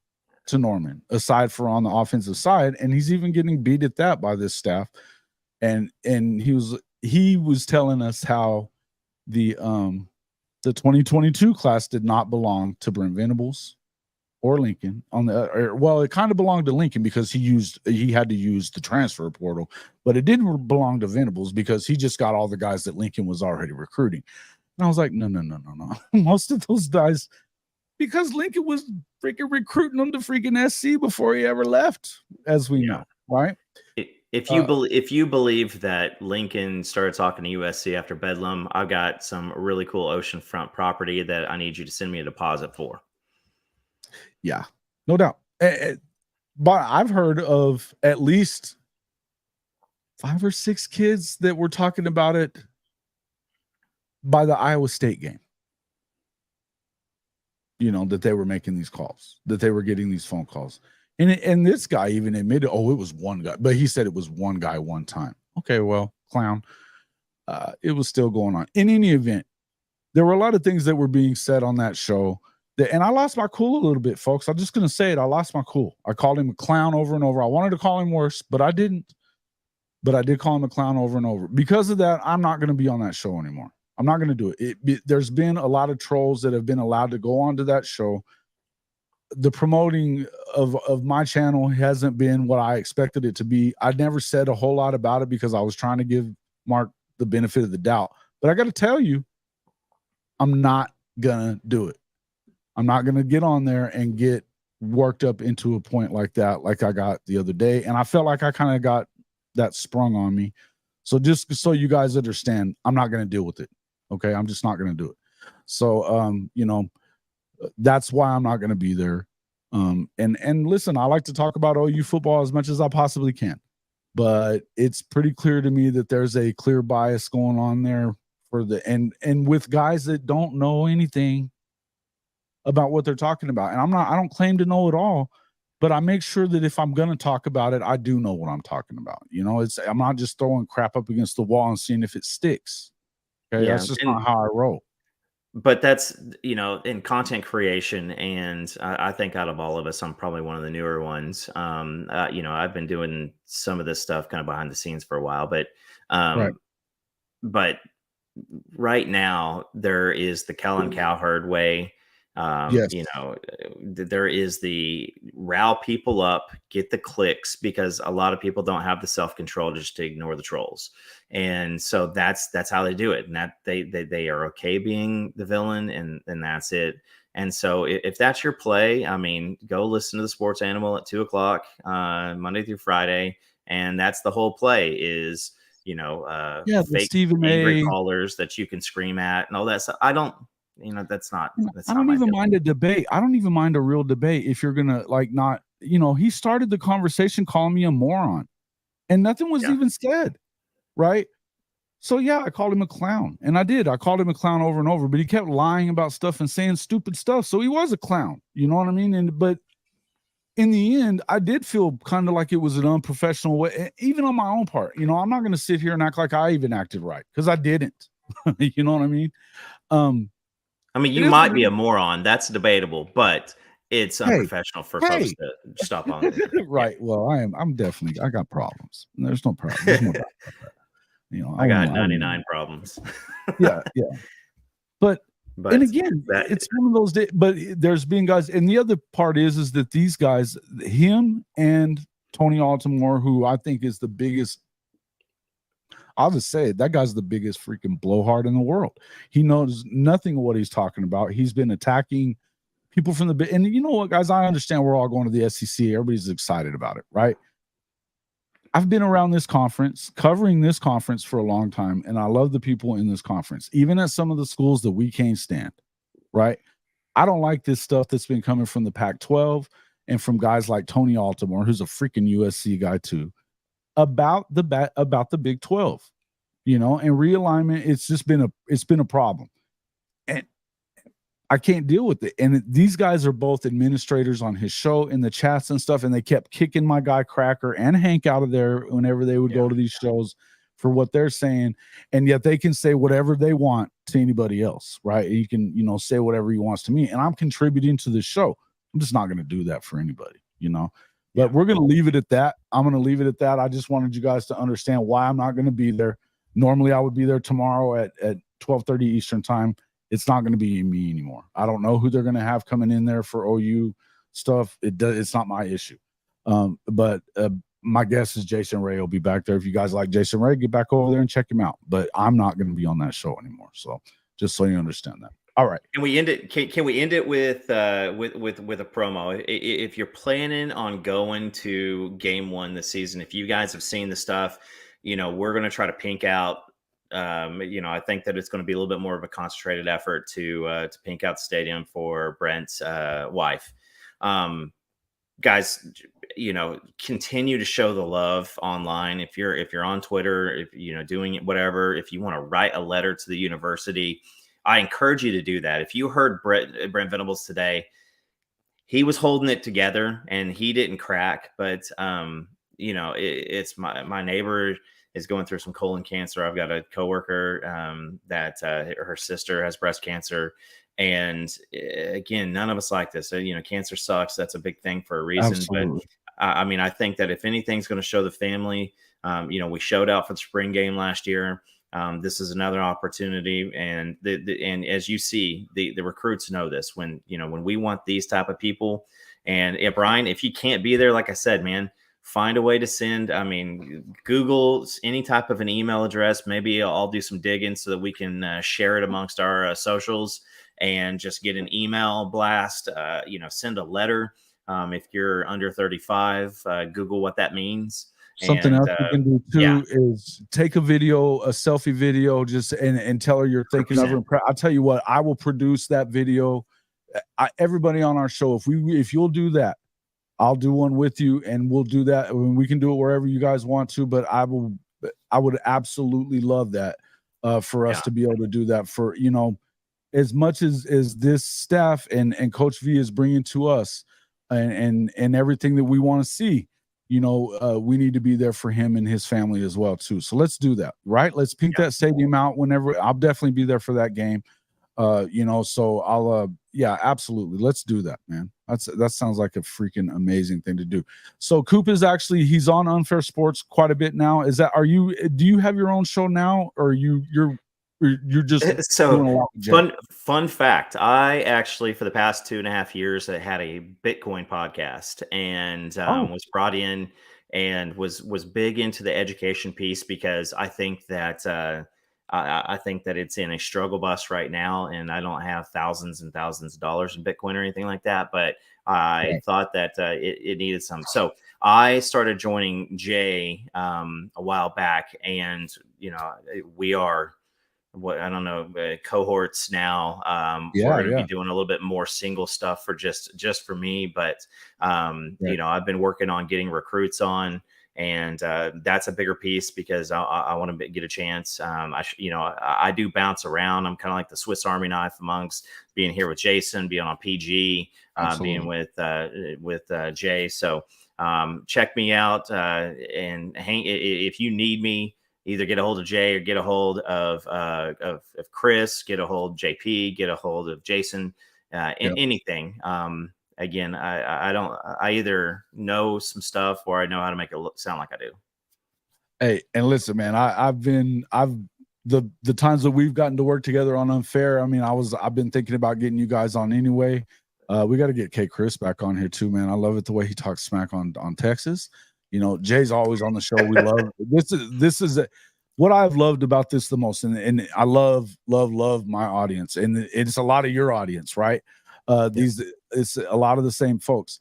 to Norman, aside for on the offensive side, and he's even getting beat at that by this staff. And he was telling us how the 2022 class did not belong to Brent Venables or Lincoln it kind of belonged to Lincoln because he had to use the transfer portal, but it didn't belong to Venables because he just got all the guys that Lincoln was already recruiting. And I was like, no. Most of those guys, because Lincoln was freaking recruiting them to freaking SC before he ever left, as we know, right? If you believe that Lincoln started talking to USC after Bedlam, I've got some really cool oceanfront property that I need you to send me a deposit for. Yeah, no doubt. But I've heard of at least 5 or 6 kids that were talking about it by the Iowa State game. You know, that they were making these calls, that they were getting these phone calls. And this guy even admitted, it was one guy, but he said it was one guy one time. Okay, well, clown. It was still going on. In any event, there were a lot of things that were being said on that show. And I lost my cool a little bit, folks. I'm just going to say it. I lost my cool. I called him a clown over and over. I wanted to call him worse, but I didn't. But I did call him a clown over and over. Because of that, I'm not going to be on that show anymore. I'm not going to do it. There's been a lot of trolls that have been allowed to go onto that show. The promoting of my channel hasn't been what I expected it to be. I never said a whole lot about it because I was trying to give Mark the benefit of the doubt. But I got to tell you, I'm not going to do it. I'm not going to get on there and get worked up into a point like that, like I got the other day. And I felt like I kind of got that sprung on me. So just so you guys understand, I'm not going to deal with it. Okay. I'm just not going to do it. So, that's why I'm not going to be there. And listen, I like to talk about OU football as much as I possibly can, but it's pretty clear to me that there's a clear bias going on there for and with guys that don't know anything about what they're talking about. And I don't claim to know it all, but I make sure that if I'm going to talk about it, I do know what I'm talking about. You know, I'm not just throwing crap up against the wall and seeing if it sticks. Okay, Yeah, that's just not how I roll. but that's, you know, in content creation, and I think out of all of us, I'm probably one of the newer ones. You know, I've been doing some of this stuff kind of behind the scenes for a while, but Right. but right now there is the Kellen Cowherd way. Yes. You know, there is the rile people up, get the clicks, because a lot of people don't have the self-control just to ignore the trolls. And so that's how they do it. And that they are okay being the villain, and that's it. And so if that's your play, I mean, go listen to the Sports Animal at 2:00, Monday through Friday. And that's the whole play is, you know, the fake Stephen angry A. callers that you can scream at and all that stuff. I don't, you know, that's not I don't my even deal. mind a debate. I don't even mind a real debate if you're gonna like not, you know, he started the conversation calling me a moron and nothing was even said. Right. So yeah, I called him a clown, and I did. I called him a clown over and over, but he kept lying about stuff and saying stupid stuff. So he was a clown. You know what I mean? But in the end, I did feel kind of like it was an unprofessional way, even on my own part. You know, I'm not going to sit here and act like I even acted right, because I didn't. You know what I mean? I mean, you might be a moron. That's debatable, but it's unprofessional for folks to stop on it. Right. Yeah. Well, I'm definitely, I got problems. There's no problem. There's no doubt about that. You know, I got 99 problems. Yeah. But and again, it's one of those days, but there's been guys, and the other part is that these guys, him and Tony Altimore, who I think is the biggest, I'll just say it, that guy's the biggest freaking blowhard in the world. He knows nothing of what he's talking about. He's been attacking people from the, and you know what, guys, I understand we're all going to the SEC. Everybody's excited about it, right? I've been around this conference, covering this conference for a long time, and I love the people in this conference, even at some of the schools that we can't stand, right? I don't like this stuff that's been coming from the Pac-12 and from guys like Tony Altimore, who's a freaking USC guy too, about the Big 12, you know, and realignment. It's just been a problem, and I can't deal with it. And these guys are both administrators on his show in the chats and stuff, and they kept kicking my guy Cracker and Hank out of there whenever they would go to these shows for what they're saying. And yet they can say whatever they want to anybody else, right? You can, you know, say whatever he wants to me, and I'm contributing to the show. I'm just not going to do that for anybody, you know. But we're going to leave it at that. I'm going to leave it at that. I just wanted you guys to understand why I'm not going to be there. Normally, I would be there tomorrow at 12:30 Eastern time. It's not going to be me anymore. I don't know who they're going to have coming in there for OU stuff. It's not my issue. But my guess is Jason Ray will be back there. If you guys like Jason Ray, get back over there and check him out. But I'm not going to be on that show anymore. So just so you understand that. All right. Can we end it? Can we end it with a promo? If you're planning on going to game one this season, if you guys have seen the stuff, you know, we're going to try to pink out. You know, I think that it's going to be a little bit more of a concentrated effort to pink out the stadium for Brent's wife. Guys, you know, continue to show the love online. If you're on Twitter, if you know, doing it, whatever, if you want to write a letter to the university, I encourage you to do that. If you heard Brent Venables today, he was holding it together and he didn't crack, but you know, it's my neighbor is going through some colon cancer. I've got a coworker that her sister has breast cancer. And again, none of us like this. You know, cancer sucks. That's a big thing for a reason. Absolutely. But I mean, I think that if anything's going to show the family, you know, we showed out for the spring game last year. This is another opportunity. And and as you see, the recruits know this when we want these type of people. And Brian, if you can't be there, like I said, man, find a way to send. I mean, Google any type of an email address. Maybe I'll do some digging so that we can share it amongst our socials and just get an email blast. You know, send a letter. If you're under 35, Google what that means. Something else you can do too is take a video, a selfie video, just and tell her you're thinking 100%. Of her. I'll tell you what, I will produce that video. Everybody on our show, if you'll do that, I'll do one with you, and we'll do that. We can do it wherever you guys want to, but I would absolutely love that for us to be able to do that. For, you know, as much as this staff and Coach V is bringing to us, and everything that we want to see. You know, we need to be there for him and his family as well too. So let's do that, right? Let's pink that stadium out whenever. I'll definitely be there for that game. You know, so I'll yeah, absolutely. Let's do that, man. That sounds like a freaking amazing thing to do. So Coop is actually, he's on Unfair Sports quite a bit now. Do you have your own show now, or you're just doing So a lot with Jay? fun fact, I actually for the past 2.5 years I had a Bitcoin podcast, and was brought in and was big into the education piece, because I think that I think that it's in a struggle bus right now, and I don't have thousands and thousands of dollars in Bitcoin or anything like that, but I thought that it needed some. So I started joining Jay a while back, and you know, we are I don't know, cohorts now. We're going to be doing a little bit more single stuff for just for me, but you know, I've been working on getting recruits on, and that's a bigger piece because I want to get a chance. You know, I do bounce around. I'm kind of like the Swiss Army knife amongst being here with Jason, being on PG, being with Jay. So check me out and hang if you need me. Either get a hold of Jay or get a hold of Chris, get a hold of JP, get a hold of Jason, anything. Again, I either know some stuff or I know how to make it sound like I do. Hey, and listen, man, I've the times that we've gotten to work together on Unfair. I mean, I've been thinking about getting you guys on anyway. We got to get K Chris back on here too, man. I love it the way he talks smack on Texas. You know, Jay's always on the show. We love this is what I've loved about this the most, and I love my audience, and it's a lot of your audience, right? It's a lot of the same folks,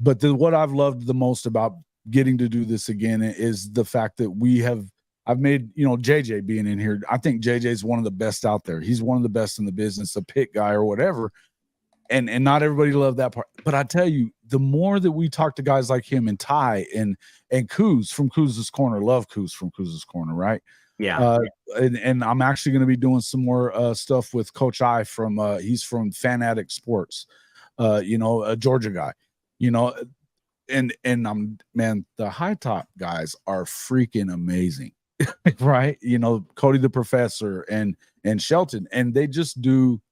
but what I've loved the most about getting to do this again is the fact that I've made, you know, JJ being in here. I think JJ is one of the best out there. He's one of the best in the business, a pit guy or whatever. And not everybody loved that part. But I tell you, the more that we talk to guys like him and Ty and Kuz from Kuz's Corner, love Kuz from Kuz's Corner, right? Yeah. And I'm actually going to be doing some more stuff with Coach I from he's from Fan Addict Sports, you know, a Georgia guy, you know, and man, the high top guys are freaking amazing, right? You know, Cody the Professor and Shelton, and they just do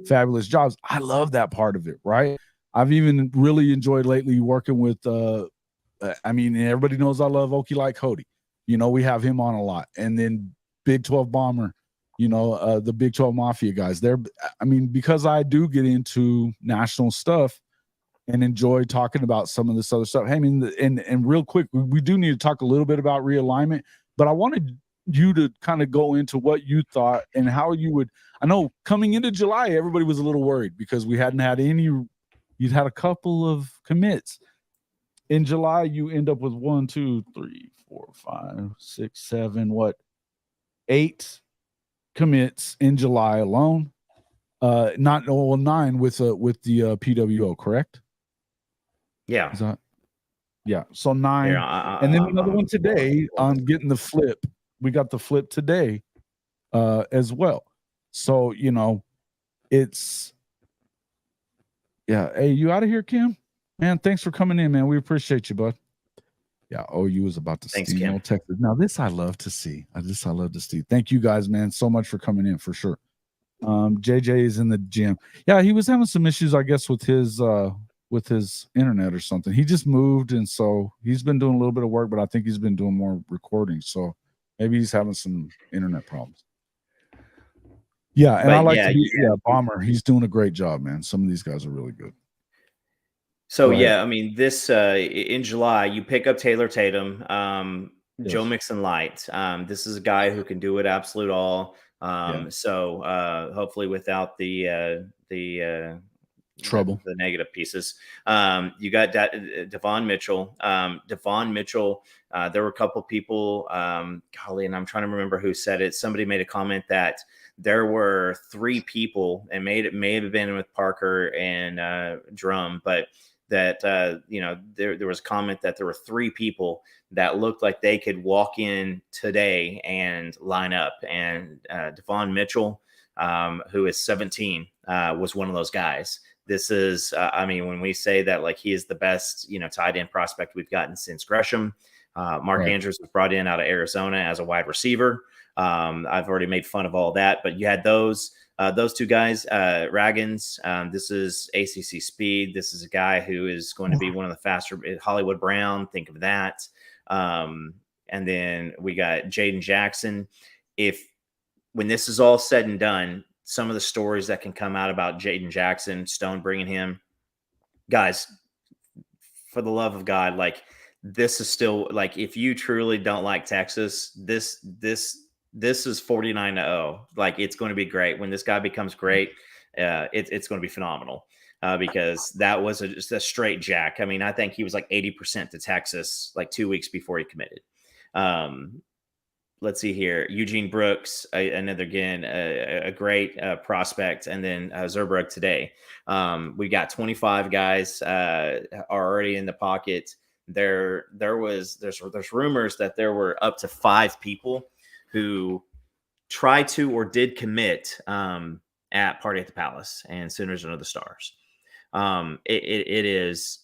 fabulous jobs. I love that part of it, right? I've even really enjoyed lately working with I mean, everybody knows I love Okie like Cody. You know, we have him on a lot. And then Big 12 Bomber, you know, the Big 12 Mafia guys. I mean, because I do get into national stuff and enjoy talking about some of this other stuff. I mean, and real quick, we do need to talk a little bit about realignment, but I wanted you to kind of go into what you thought and how you would. I know coming into July, everybody was a little worried because we hadn't had any. You'd had a couple of commits in July. You end up with 1, 2, 3, 4, 5, 6, 7, 8 commits in July alone. Not 9 with the PWO, correct? Yeah. Yeah. So 9, and then another one today on getting the flip. We got the flip today as well. So, you know, it's hey, you out of here, Kim? Man, thanks for coming in, man. We appreciate you, bud. Yeah, OU is about to steamroll Texas. Now, this I love to see. I love to see. Thank you guys, man, so much for coming in for sure. JJ is in the gym. Yeah, he was having some issues, I guess, with his internet or something. He just moved, and so he's been doing a little bit of work, but I think he's been doing more recording. So maybe he's having some internet problems. Yeah, and I like to be Bomber. He's doing a great job, man. Some of these guys are really good. So yeah, I mean, this in July, you pick up Taylor Tatum, Joe Mixon Light. This is a guy who can do it absolute all. So hopefully without the trouble, the negative pieces. You got Devon Mitchell. Devon Mitchell. There were a couple people, golly, and I'm trying to remember who said it. Somebody made a comment that there were 3 people, and may have been with Parker and Drum, but that you know, there was a comment that there were 3 people that looked like they could walk in today and line up, and Devon Mitchell, who is 17, was one of those guys This is, I mean, when we say that like he is the best, tight end prospect we've gotten since Gresham. Mark Andrews was brought in out of Arizona as a wide receiver. I've already made fun of all that, but you had those two guys, Raggins. This is ACC speed. This is a guy who is going to be one of the faster. Hollywood Brown, think of that. And then we got Jaden Jackson. When this is all said and done, some of the stories that can come out about Jaden Jackson, Stone bringing him, guys, for the love of God, like this is still like, if you truly don't like Texas, this is 49-0. Like it's going to be great when this guy becomes great. It's going to be phenomenal because that was just a straight jack. I mean, I think he was like 80% to Texas like 2 weeks before he committed. Let's see here. Eugene Brooks, another, again, a great prospect. And then Zerbrug today. We got 25 guys are already in the pocket. There's rumors that there were up to 5 people who tried to or did commit at Party at the Palace and Sooners Under the Stars. It is,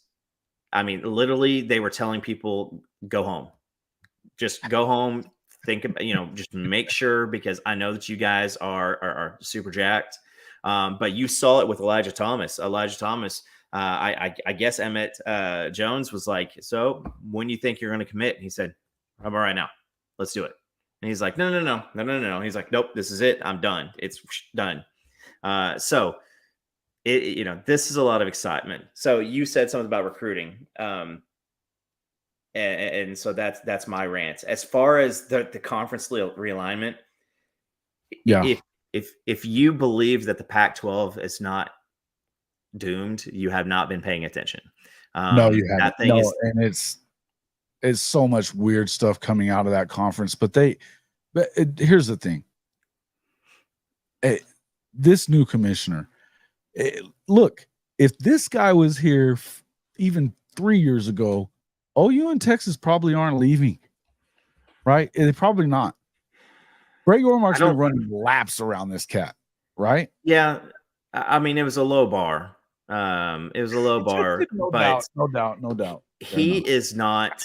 I mean, literally they were telling people, go home. Just go home. Think about, just make sure, because I know that you guys are super jacked. But you saw it with Elijah Thomas. I guess Emmett Jones was like, so when you think you're going to commit? And he said, I'm all right now. Let's do it. And he's like, no. He's like, nope, this is it. I'm done. It's done. So this is a lot of excitement. So you said something about recruiting. And so that's my rant. As far as the conference realignment, if you believe that the Pac-12 is not doomed, you have not been paying attention. No, you haven't. And it's so much weird stuff coming out of that conference. But here's the thing. This new commissioner, look, if this guy was here even 3 years ago, OU and Texas probably aren't leaving, right? They're probably not. Greg Ormark's been running laps around this cat, right? Yeah. I mean, it was a low bar. No doubt. He is not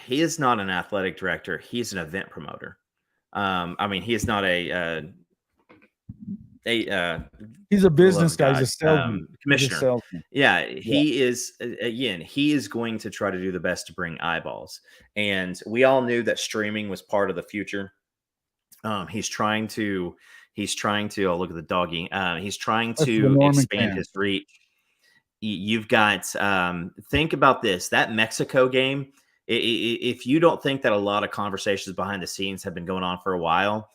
an athletic director. He's an event promoter. I mean, he is not he's a business guy. He's a salesman. Commissioner. He is, again, he is going to try to do the best to bring eyeballs. And we all knew that streaming was part of the future. He's trying to, oh, look at the doggy. He's trying to expand his reach. You've got, think about this, that Mexico game. If you don't think that a lot of conversations behind the scenes have been going on for a while,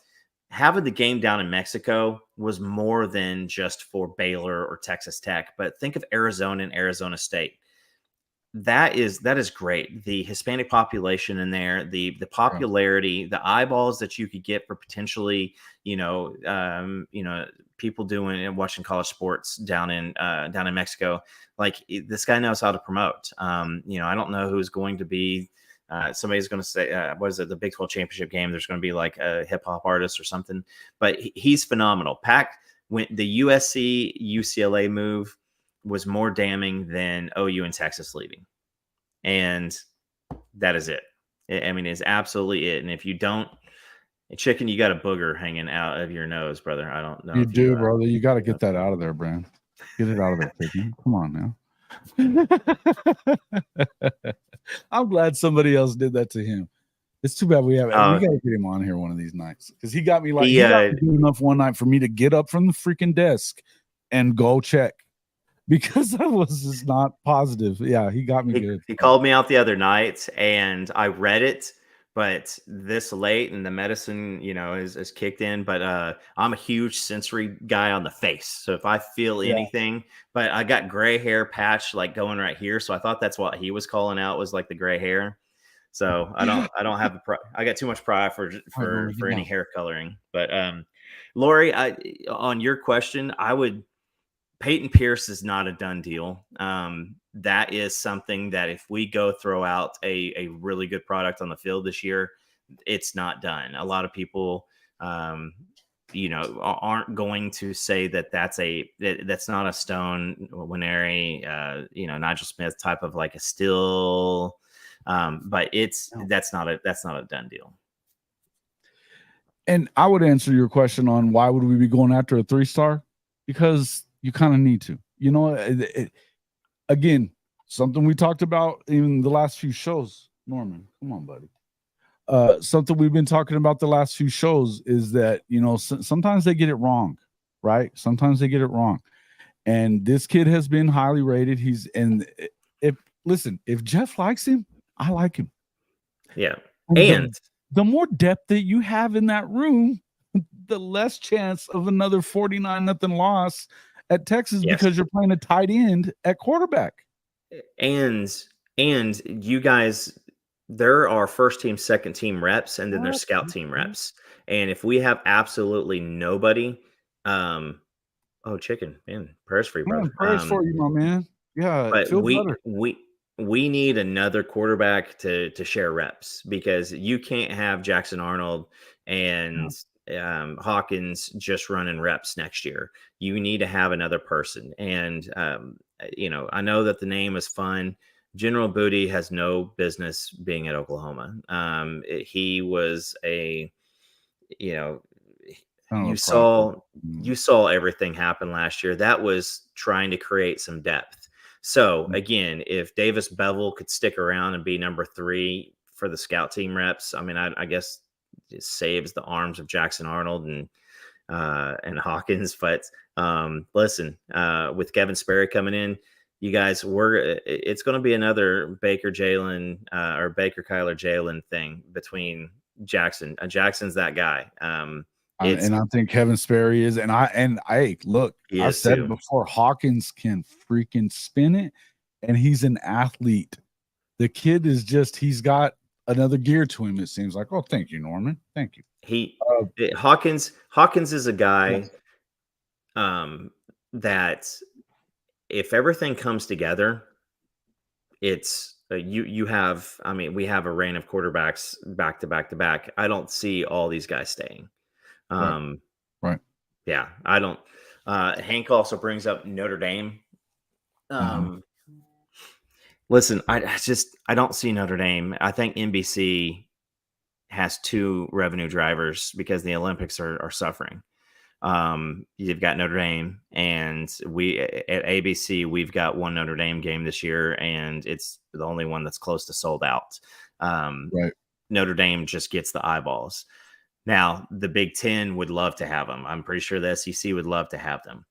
having the game down in Mexico was more than just for Baylor or Texas Tech, but think of Arizona and Arizona State. That is great. The Hispanic population in there, the popularity, the eyeballs that you could get for potentially, people doing and watching college sports down in Mexico. Like, this guy knows how to promote. I don't know who's going to be. Somebody's going to say, what is it? The Big 12 championship game. There's going to be like a hip hop artist or something, but he's phenomenal. When the USC UCLA move was more damning than OU and Texas leaving. And that is it. I mean, it's absolutely it. And if you don't, chicken, you got a booger hanging out of your nose, brother. I don't know. You do, brother. You got to get that out of there, Brand. Get it out of there, chicken. Come on now. I'm glad somebody else did that to him. It's too bad we got to get him on here one of these nights, because he got me like he got me enough one night for me to get up from the freaking desk and go check, because I was just not positive. Yeah, he got me good. He called me out the other night and I read it, but this late and the medicine, is kicked in. But I'm a huge sensory guy on the face. So if I feel anything, but I got gray hair patch like going right here. So I thought that's what he was calling out, was like the gray hair. So I don't have I got too much pride for any hair coloring. But Lori, on your question, Peyton Pierce is not a done deal. That is something that if we go throw out a really good product on the field this year, it's not done. A lot of people aren't going to say that that's not a Stone Winery, Nigel Smith type of like a still, but that's not a done deal. And I would answer your question on why would we be going after a 3-star? Because you kind of need to. Again, something we talked about in the last few shows. Norman, come on, buddy. Something we've been talking about the last few shows is that, sometimes they get it wrong, right? Sometimes they get it wrong. And this kid has been highly rated. If Jeff likes him, I like him. Yeah. And the more depth that you have in that room, the less chance of another 49-0 loss at Texas because you're playing a tight end at quarterback. And you guys, there are first team, second team reps, and then there's scout team reps. And if we have absolutely nobody, chicken, man, prayers for you, brother. Prayers for you, my man. Yeah, but we need another quarterback to share reps, because you can't have Jackson Arnold and Hawkins just running reps next year. You need to have another person. And, I know that the name is fun. General Booty has no business being at Oklahoma. He was you saw everything happen last year. That was trying to create some depth. So again, if Davis Bevel could stick around and be number 3 for the scout team reps, I mean, I guess it saves the arms of Jackson Arnold and Hawkins. But listen, with Kevin Sperry coming in, you guys, it's going to be another Baker Kyler Jalen thing between Jackson. Jackson's that guy. And I think Kevin Sperry is, and I look, I said before, Hawkins can freaking spin it, and he's an athlete. The kid is he's got another gear to him, it seems like. Oh, thank you, Norman. Thank you. Hawkins is a guy that if everything comes together, it's we have a reign of quarterbacks back to back to back. I don't see all these guys staying. Right. Yeah, I don't. Hank also brings up Notre Dame. Listen, I don't see Notre Dame. I think NBC has 2 revenue drivers because the Olympics are suffering. You've got Notre Dame, and we at ABC, we've got one Notre Dame game this year, and it's the only one that's close to sold out. Right. Notre Dame just gets the eyeballs. Now, the Big Ten would love to have them. I'm pretty sure the SEC would love to have them.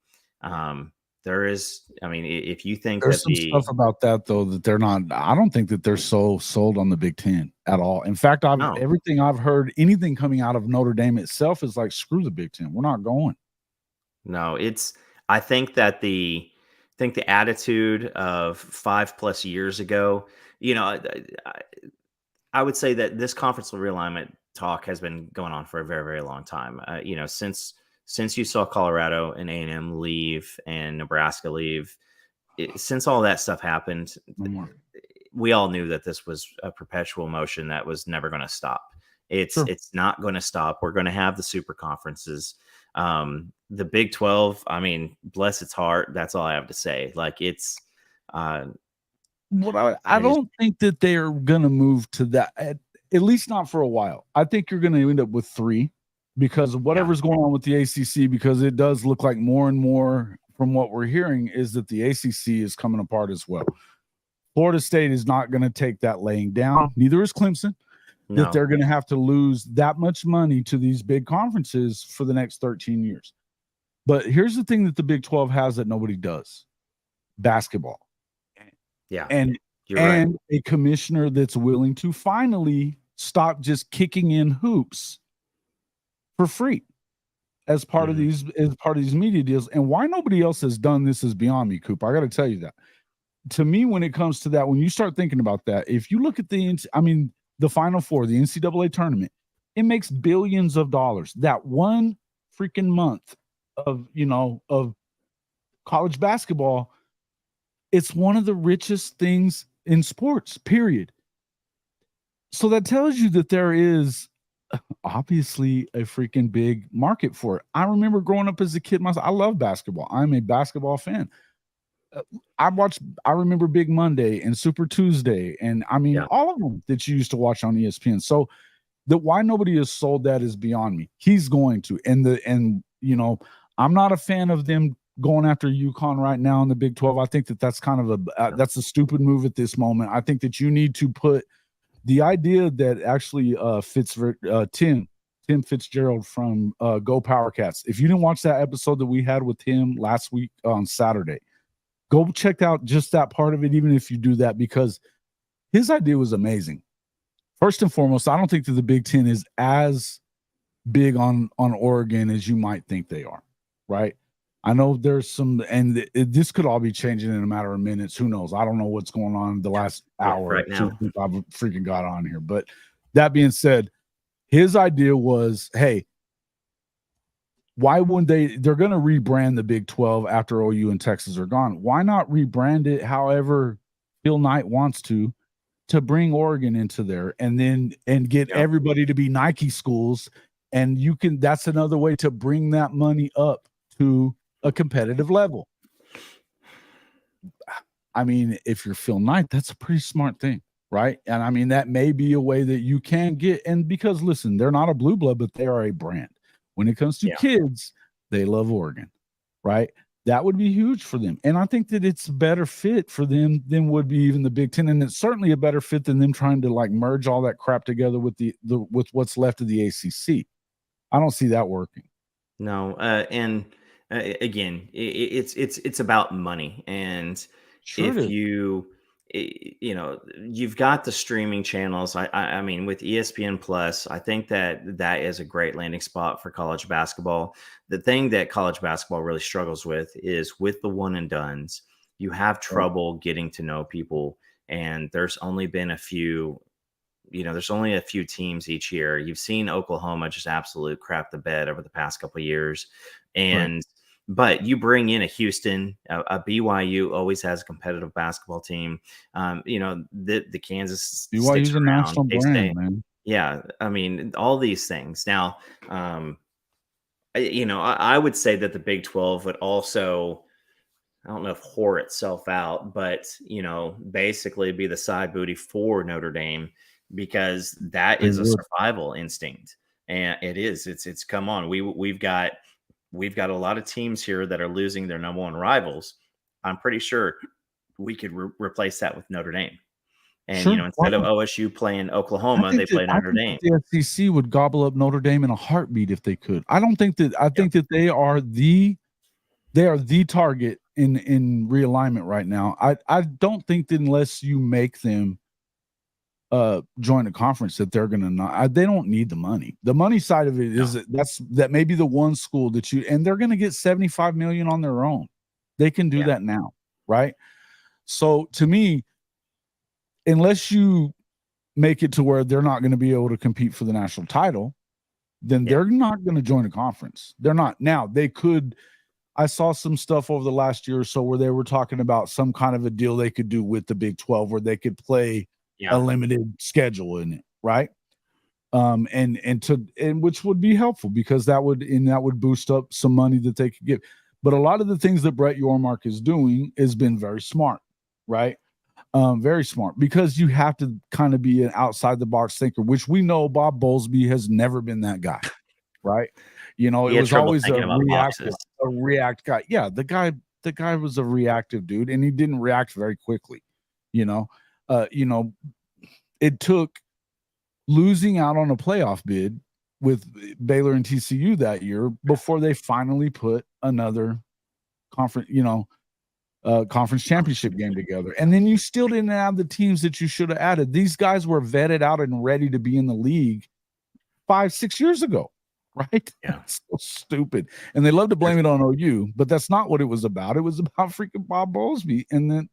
If you think there's some stuff about that, though, that they're not, I don't think that they're so sold on the Big Ten at all. In fact, everything I've heard, anything coming out of Notre Dame itself is like, screw the Big Ten. We're not going. No, I think that the attitude of 5+ years ago, I would say that this conference realignment talk has been going on for a very, very long time. Since you saw Colorado and A&M leave and Nebraska leave, since all that stuff happened, we all knew that this was a perpetual motion that was never going to stop. It's not going to stop. We're going to have the super conferences. The Big 12, I mean, bless its heart. That's all I have to say. Like, it's I don't think that they're going to move to that, at least not for a while. I think you're going to end up with 3 because of whatever's going on with the ACC, because it does look like more and more from what we're hearing is that the ACC is coming apart as well. Florida State is not going to take that laying down. Neither is Clemson. No. That they're going to have to lose that much money to these big conferences for the next 13 years. But here's the thing that the Big 12 has that nobody does: basketball. Yeah. And a commissioner that's willing to finally stop just kicking in hoops for free as part of these media deals. And why nobody else has done this is beyond me, Coop. I got to tell you that. To me, when it comes to that, when you start thinking about that, if you look at the Final Four, the NCAA tournament, it makes billions of dollars. That one freaking month of college basketball, it's one of the richest things in sports, period. So that tells you that there is obviously a freaking big market for it. I remember growing up as a kid myself. I love basketball. I'm a basketball fan. I remember Big Monday and Super Tuesday, and I mean all of them that you used to watch on ESPN. So why nobody has sold that is beyond me. He's going to, and you know, I'm not a fan of them going after UConn right now in the Big 12. I think that's kind of that's a stupid move at this moment. I think that you need to put the idea that actually Tim Fitzgerald from Go Power Cats. If you didn't watch that episode that we had with him last week on Saturday, go check out just that part of it, even if you do that, because his idea was amazing. First and foremost, I don't think that the Big Ten is as big on Oregon as you might think they are, right? I know there's some, and this could all be changing in a matter of minutes. Who knows? I don't know what's going on the last hour right now. since I've freaking got on here. But that being said, his idea was, hey, why wouldn't they're going to rebrand the Big 12 after OU and Texas are gone. Why not rebrand it however Phil Knight wants to bring Oregon into there and get everybody to be Nike schools. And that's another way to bring that money up to a competitive level. I mean, if you're Phil Knight, that's a pretty smart thing, right? And I mean, that may be a way that you can get, and because listen, they're not a blue blood, but they are a brand. When it comes to kids, they love Oregon, right? That would be huge for them. And I think that it's a better fit for them than would be even the Big Ten. And it's certainly a better fit than them trying to like merge all that crap together with with what's left of the ACC. I don't see that working. No. Again, it's about money. And Sure if you've got the streaming channels. I mean, with ESPN Plus, I think that is a great landing spot for college basketball. The thing that college basketball really struggles with is with the one and dones, you have trouble getting to know people. And there's only been a few teams each year. You've seen Oklahoma just absolute crap the bed over the past couple of years. But you bring in a Houston, a BYU always has a competitive basketball team. The Kansas BYU's a national brand, man. Yeah, I mean, all these things. Now, I would say that the Big 12 would also, I don't know if whore itself out, but basically be the side booty for Notre Dame, because that is a survival instinct, and it is. It's come on. We've got a lot of teams here that are losing their number one rivals. I'm pretty sure we could replace that with Notre Dame. And, instead of OSU playing Oklahoma, they play Notre Dame. The SEC would gobble up Notre Dame in a heartbeat if they could. I think that they are the target in realignment right now. I don't think that unless you make them join a conference that they're going to not. They don't need the money. The money side of it is that maybe the one school that and they're going to get $75 million on their own. They can do that now, right? So to me, unless you make it to where they're not going to be able to compete for the national title, then they're not going to join a conference. They're not. Now they could. I saw some stuff over the last year or so where they were talking about some kind of a deal they could do with the Big 12 where they could play a limited schedule in it, right? And which would be helpful because that would boost up some money that they could give. But a lot of the things that Brett Yormark is doing has been very smart, right? Very smart, because you have to kind of be an outside the box thinker, which we know Bob Bowlesby has never been that guy, right? It was always a react guy. Yeah, the guy was a reactive dude, and he didn't react very quickly. It took losing out on a playoff bid with Baylor and TCU that year before they finally put another conference championship game together. And then you still didn't have the teams that you should have added. These guys were vetted out and ready to be in the league 5-6 years ago, right? Yeah. So stupid. And they love to blame it on OU, but that's not what it was about. It was about freaking Bob Bowlesby. And then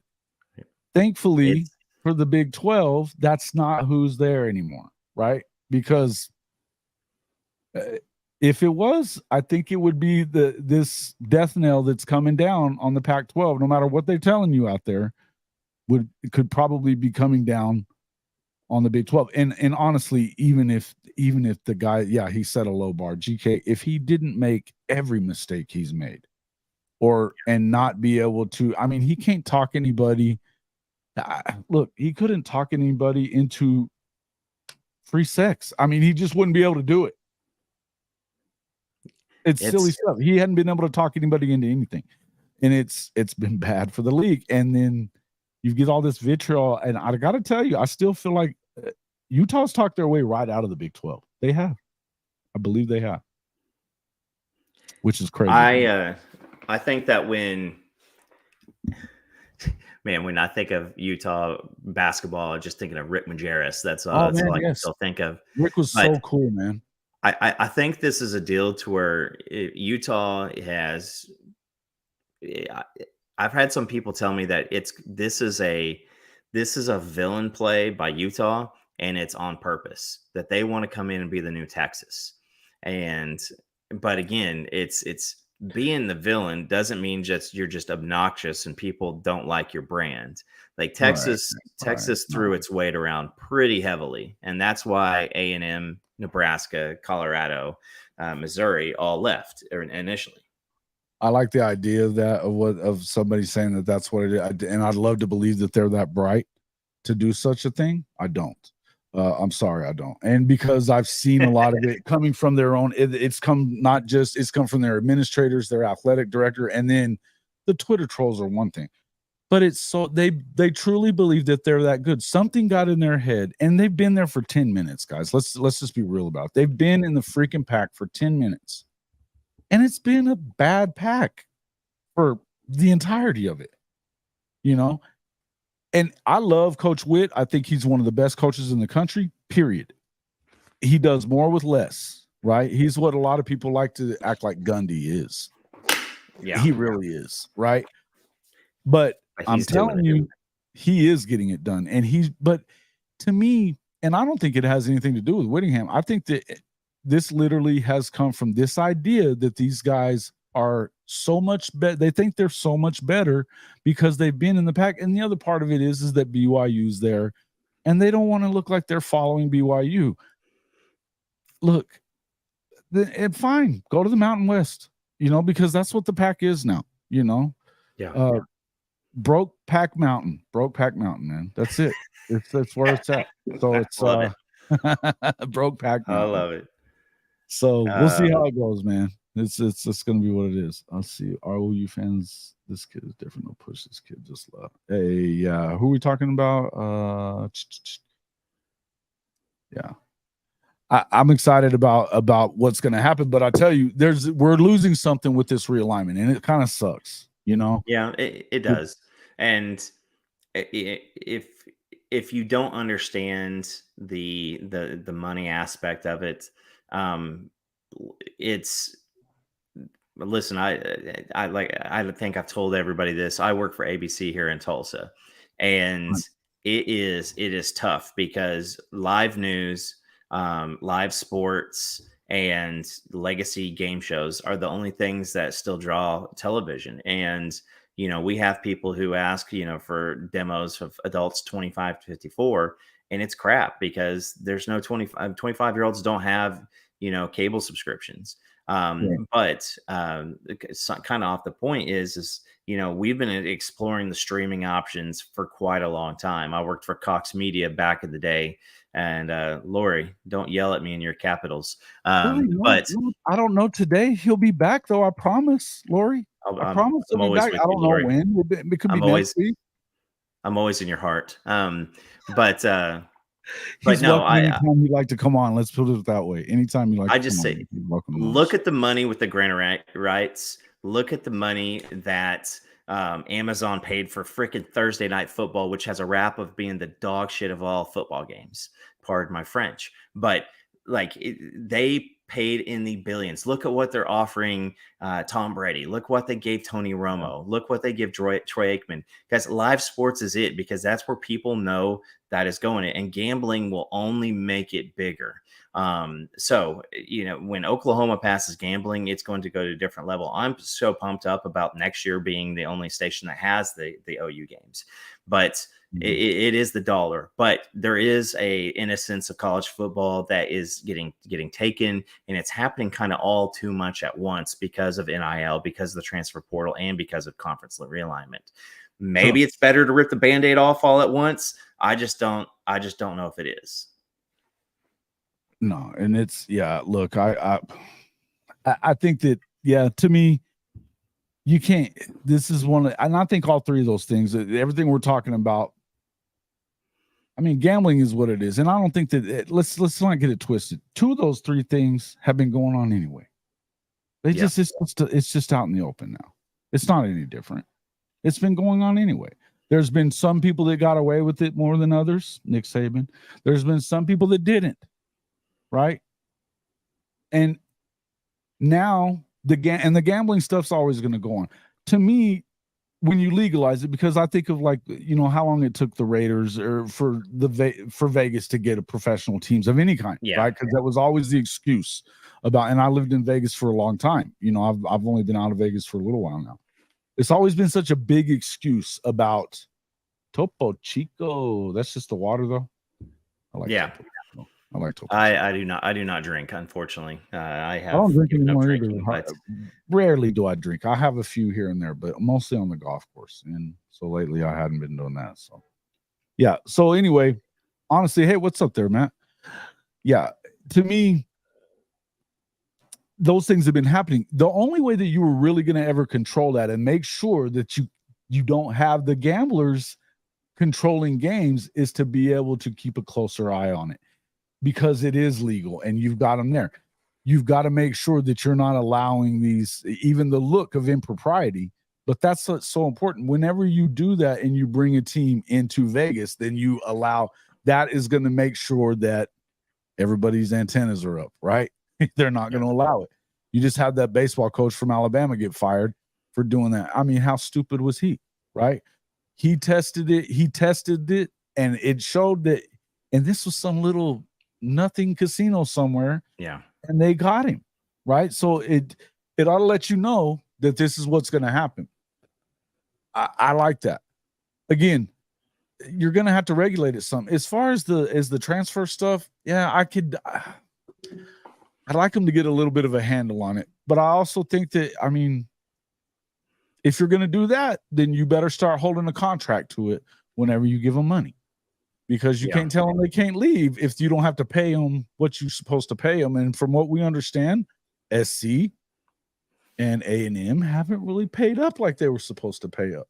thankfully for the Big 12, that's not who's there anymore, right? Because if it was, I think it would be this death knell that's coming down on the Pac-12, no matter what they're telling you out there, could probably be coming down on the Big 12. And honestly, even if the guy, yeah, he set a low bar, GK, if he didn't make every mistake he's made and not be able to, I mean, he can't talk anybody. Look, he couldn't talk anybody into free sex. I mean, he just wouldn't be able to do it. It's silly stuff. He hadn't been able to talk anybody into anything. And it's been bad for the league. And then you get all this vitriol. And I got to tell you, I still feel like Utah's talked their way right out of the Big 12. They have. I believe they have. Which is crazy. I think that when I think of Utah basketball, I'm just thinking of Rick Majerus. That's all I can still think of. Rick was so cool, man. I think this is a deal to where Utah has. I've had some people tell me that this is a villain play by Utah, and it's on purpose that they want to come in and be the new Texas. But again, it's being the villain doesn't mean you're just obnoxious and people don't like your brand. Like Texas threw its weight around pretty heavily, and that's why A&M, Nebraska, Colorado, Missouri all left initially. I like the idea of somebody saying that's what it is, and I'd love to believe that they're that bright to do such a thing. I don't. I'm sorry, I don't. And because I've seen a lot of it coming from their own, it's come from their administrators, their athletic director, and then the Twitter trolls are one thing. But it's so they truly believe that they're that good. Something got in their head, and they've been there for 10 minutes, guys. Let's just be real about it. They've been in the freaking pack for 10 minutes. And it's been a bad pack for the entirety of it, you know? And I love Coach Witt. I think he's one of the best coaches in the country, period. He does more with less, right? He's what a lot of people like to act like Gundy is. Yeah, he really is, right? But I'm telling you, he is getting it done. But to me, and I don't think it has anything to do with Whittingham. I think that this literally has come from this idea that these guys are so much better. They think they're so much better because they've been in the pack. And the other part of it is that BYU's there, and they don't want to look like they're following BYU. Look, and fine, go to the Mountain West, because that's what the pack is now, Yeah. Broke Pack Mountain, man. That's it. That's where it's at. So it's Broke Pack Mountain. I love it. So we'll see how it goes, man. It's going to be what it is. I'll see. ROU fans, this kid is different. Don't push this kid. Just love. Hey, who are we talking about? Yeah. I'm excited about what's going to happen, but I tell you, we're losing something with this realignment, and it kind of sucks, Yeah, it does. And if you don't understand the money aspect of it, listen, I think I've told everybody this. I work for ABC here in Tulsa, and it is tough because live news, live sports, and legacy game shows are the only things that still draw television. And we have people who ask for demos of adults 25 to 54, and it's crap because there's no 25-year-olds don't have cable subscriptions. But kind of off the point is we've been exploring the streaming options for quite a long time. I worked for Cox Media back in the day, and Lori, don't yell at me in your capitals. But I don't know today. He'll be back though. I promise, Lori. I promise he'll be back. I don't know when. It could be next week. I'm always in your heart. But he's welcome anytime you'd like to come on. Let's put it that way. Anytime you like. I just say, look at the money with the grant rights. Look at the money that Amazon paid for freaking Thursday Night Football, which has a rap of being the dog shit of all football games. Pardon my French, but they paid in the billions. Look at what they're offering Tom Brady. Look what they gave Tony Romo. Look what they give Troy Aikman. Guys, live sports is it, because that's where people know that is going. And gambling will only make it bigger. So, when Oklahoma passes gambling, it's going to go to a different level. I'm so pumped up about next year being the only station that has the OU games. But It is the dollar, but there is a innocence of college football that is getting taken, and it's happening kind of all too much at once because of NIL, because of the transfer portal, and because of conference realignment. Maybe it's better to rip the Band-Aid off all at once. I just don't know if it is. No, and it's look, I think that to me, you can't. This is one, and I think all three of those things, everything we're talking about. I mean, gambling is what it is, and I don't think that let's not get it twisted. Two of those three things have been going on anyway. It's just out in the open now. It's not any different. It's been going on anyway. There's been some people that got away with it more than others. Nick Saban. There's been some people that didn't. Right. And now the gambling stuff's always going to go on. To me, when you legalize it, because I think of how long it took the Raiders or for Vegas to get a professional teams of any kind, right? Because that was always the excuse about. And I lived in Vegas for a long time. I've only been out of Vegas for a little while now. It's always been such a big excuse about Topo Chico. That's just the water, though. I like Topo Chico. I like Topo Chico. I do not drink, unfortunately. I don't drink anymore either. Rarely do I drink. I have a few here and there, but mostly on the golf course. And so lately I hadn't been doing that. So So anyway, honestly, hey, what's up there, Matt? Yeah. To me, those things have been happening. The only way that you were really going to ever control that and make sure that you don't have the gamblers controlling games is to be able to keep a closer eye on it, because it is legal and you've got them there. You've got to make sure that you're not allowing these, even the look of impropriety. But that's what's so important. Whenever you do that and you bring a team into Vegas, then you allow, that is going to make sure that everybody's antennas are up, right? They're not going to allow it. You just had that baseball coach from Alabama get fired for doing that. I mean, how stupid was he, right? He tested it, and it showed that, and this was some little nothing casino somewhere. Yeah. And they got him, right? So it ought to let you know that this is what's going to happen. I like that. Again, you're going to have to regulate it some. As far as the transfer stuff, I'd like them to get a little bit of a handle on it. But I also think that, I mean, if you're going to do that, then you better start holding a contract to it whenever you give them money, because you can't tell them they can't leave if you don't have to pay them what you're supposed to pay them. And from what we understand, SC and A&M haven't really paid up like they were supposed to pay up,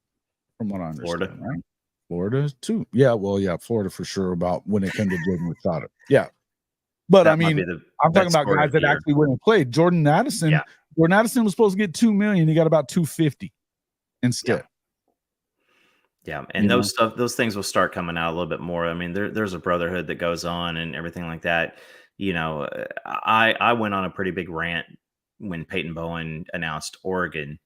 from what I understand. Florida, right? Florida too. Yeah, well, Florida for sure, about when it came to Jordan Rashada. Yeah. But I mean, I'm talking about guys that actually went and played. Jordan Addison. Yeah. Jordan Addison was supposed to get $2 million. He got about $250 instead. Yeah, and those things will start coming out a little bit more. I mean, there's a brotherhood that goes on and everything like that. I went on a pretty big rant when Peyton Bowen announced Oregon,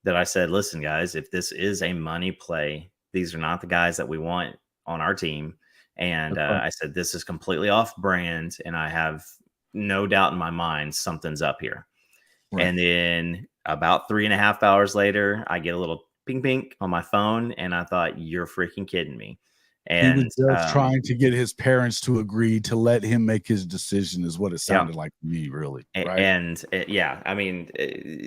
that I said, listen, guys, if this is a money play, these are not the guys that we want on our team. And I said, this is completely off brand, and I have no doubt in my mind something's up here. Right. And then about 3.5 hours later, I get a little ping ping on my phone, and I thought, you're freaking kidding me. And he was just trying to get his parents to agree to let him make his decision, is what it sounded like to me, really. Right? And I mean,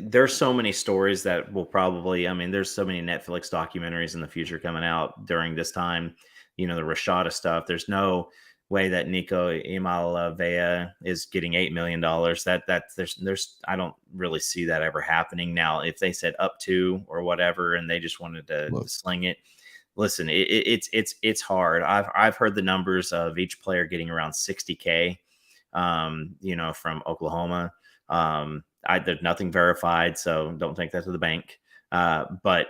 there's so many stories that will probably, I mean, there's so many Netflix documentaries in the future coming out during this time. The Rashada stuff. There's no way that Nico Imalavea is getting $8 million. There's I don't really see that ever happening. Now, if they said up to or whatever, and they just wanted to sling it, listen, it's hard. I've heard the numbers of each player getting around $60K, from Oklahoma. There's nothing verified, so don't take that to the bank. But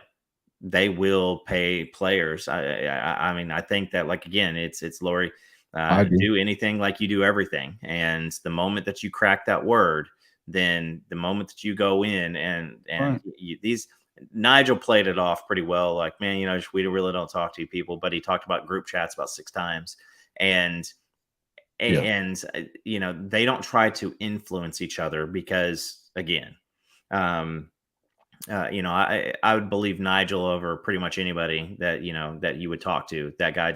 they will pay players. I mean, I think that, like, again, it's Lori, do anything like you do everything. And the moment that you crack that word, then the moment that you go in and right. Nigel played it off pretty well. Like, man, we really don't talk to people, but he talked about group chats about 6 times. And they don't try to influence each other because, again, I would believe Nigel over pretty much anybody that that you would talk to. That guy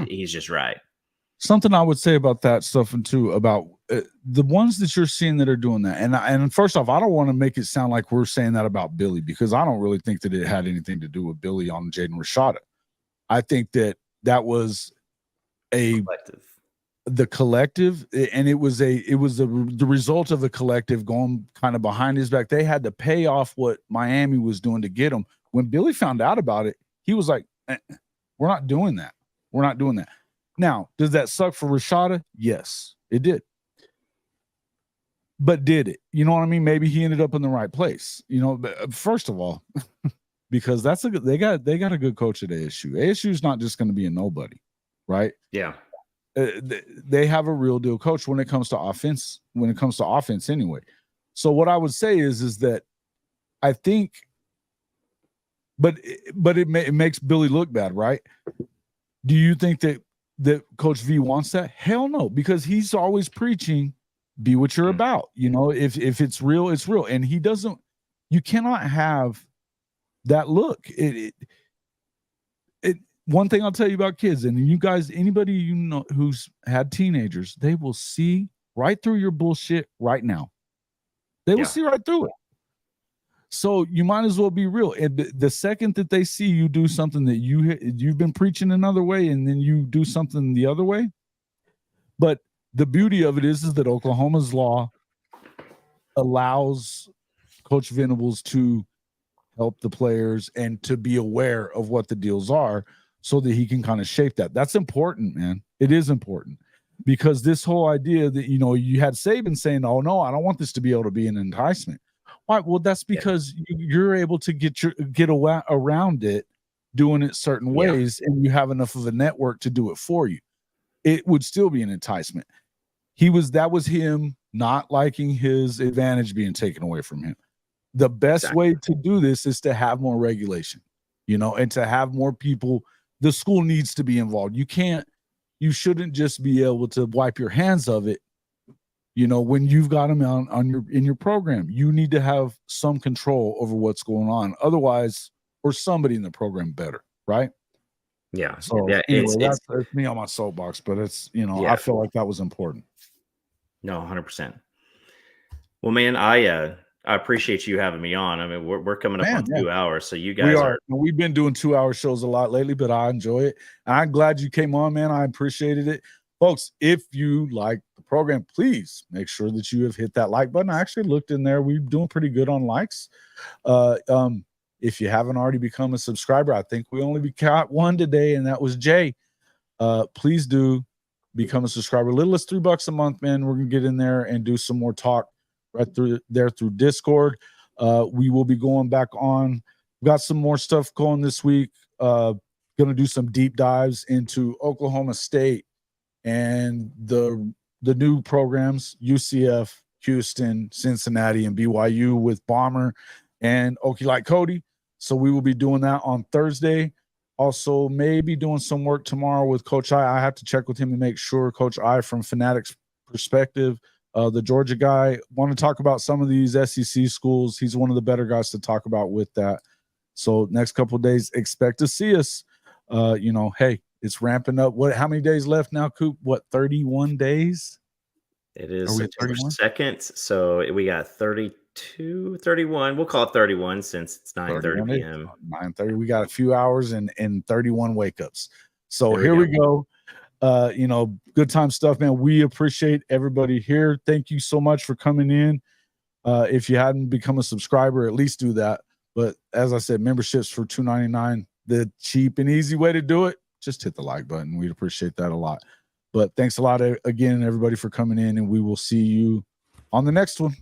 he's just right. Something I would say about that stuff and too about the ones that you're seeing that are doing that. And first off, I don't want to make it sound like we're saying that about Billy, because I don't really think that it had anything to do with Billy on Jaden Rashada. I think that was the collective, and it was the result of the collective going kind of behind his back. They had to pay off what Miami was doing to get him. When Billy found out about it, he was like, we're not doing that. We're not doing that. Now, does that suck for Rashada? Yes, it did. But did it? You know what I mean? Maybe he ended up in the right place. First of all, because they got a good coach at ASU. ASU is not just going to be a nobody, right? Yeah. They have a real deal coach when it comes to offense. When it comes to offense, anyway. So what I would say is that I think, but it makes Billy look bad, right? Do you think that Coach V wants that? Hell no, because he's always preaching, be what you're about. If it's real, it's real. And he doesn't, you cannot have that look. One thing I'll tell you about kids, and you guys, anybody who's had teenagers, they will see right through your bullshit right now. They will see right through it. So you might as well be real. And the second that they see you do something that you've been preaching another way, and then you do something the other way. But the beauty of it is that Oklahoma's law allows Coach Venables to help the players and to be aware of what the deals are so that he can kind of shape that. That's important, man. It is important, because this whole idea that, you had Saban saying, oh no, I don't want this to be able to be an enticement. Why? Well, that's because you're able to get around it, doing it certain ways, and you have enough of a network to do it for you. It would still be an enticement. That was him not liking his advantage being taken away from him. The best way to do this is to have more regulation, and to have more people. The school needs to be involved. You shouldn't just be able to wipe your hands of it. When you've got them in your program, you need to have some control over what's going on. Otherwise, or somebody in the program better, right? Yeah. So anyway, that's me on my soapbox, but it's, I feel like that was important. No, 100%. Well, man, I appreciate you having me on. I mean, we're coming up on 2 hours, so you guys we've been doing 2-hour shows a lot lately, but I enjoy it. And I'm glad you came on, man. I appreciated it. Folks, if you like the program, please make sure that you have hit that like button. I actually looked in there. We're doing pretty good on likes. If you haven't already become a subscriber, I think we only got one today, and that was Jay. Please do become a subscriber. Little as $3 a month, man. We're going to get in there and do some more talk right through Discord. We will be going back on. We've got some more stuff going this week. Going to do some deep dives into Oklahoma State and the new programs, UCF, Houston, Cincinnati, and BYU with Bomber and Okie Like Cody. So we will be doing that on Thursday. Also, maybe doing some work tomorrow with Coach I. I have to check with him to make sure. Coach I from Fanatics Perspective, the Georgia guy. Want to talk about some of these SEC schools. He's one of the better guys to talk about with that. So next couple of days, expect to see us. Hey, it's ramping up. How many days left now, Coop? 31 days? It is September 2nd. So we got 32, 31. We'll call it 31 since it's 9:30 p.m. 9:30. We got a few hours and 31 wake-ups. So here we go. Good time stuff, man. We appreciate everybody here. Thank you so much for coming in. If you hadn't become a subscriber, at least do that. But as I said, memberships for $2.99, the cheap and easy way to do it. Just hit the like button. We'd appreciate that a lot. But thanks a lot again, everybody, for coming in, and we will see you on the next one.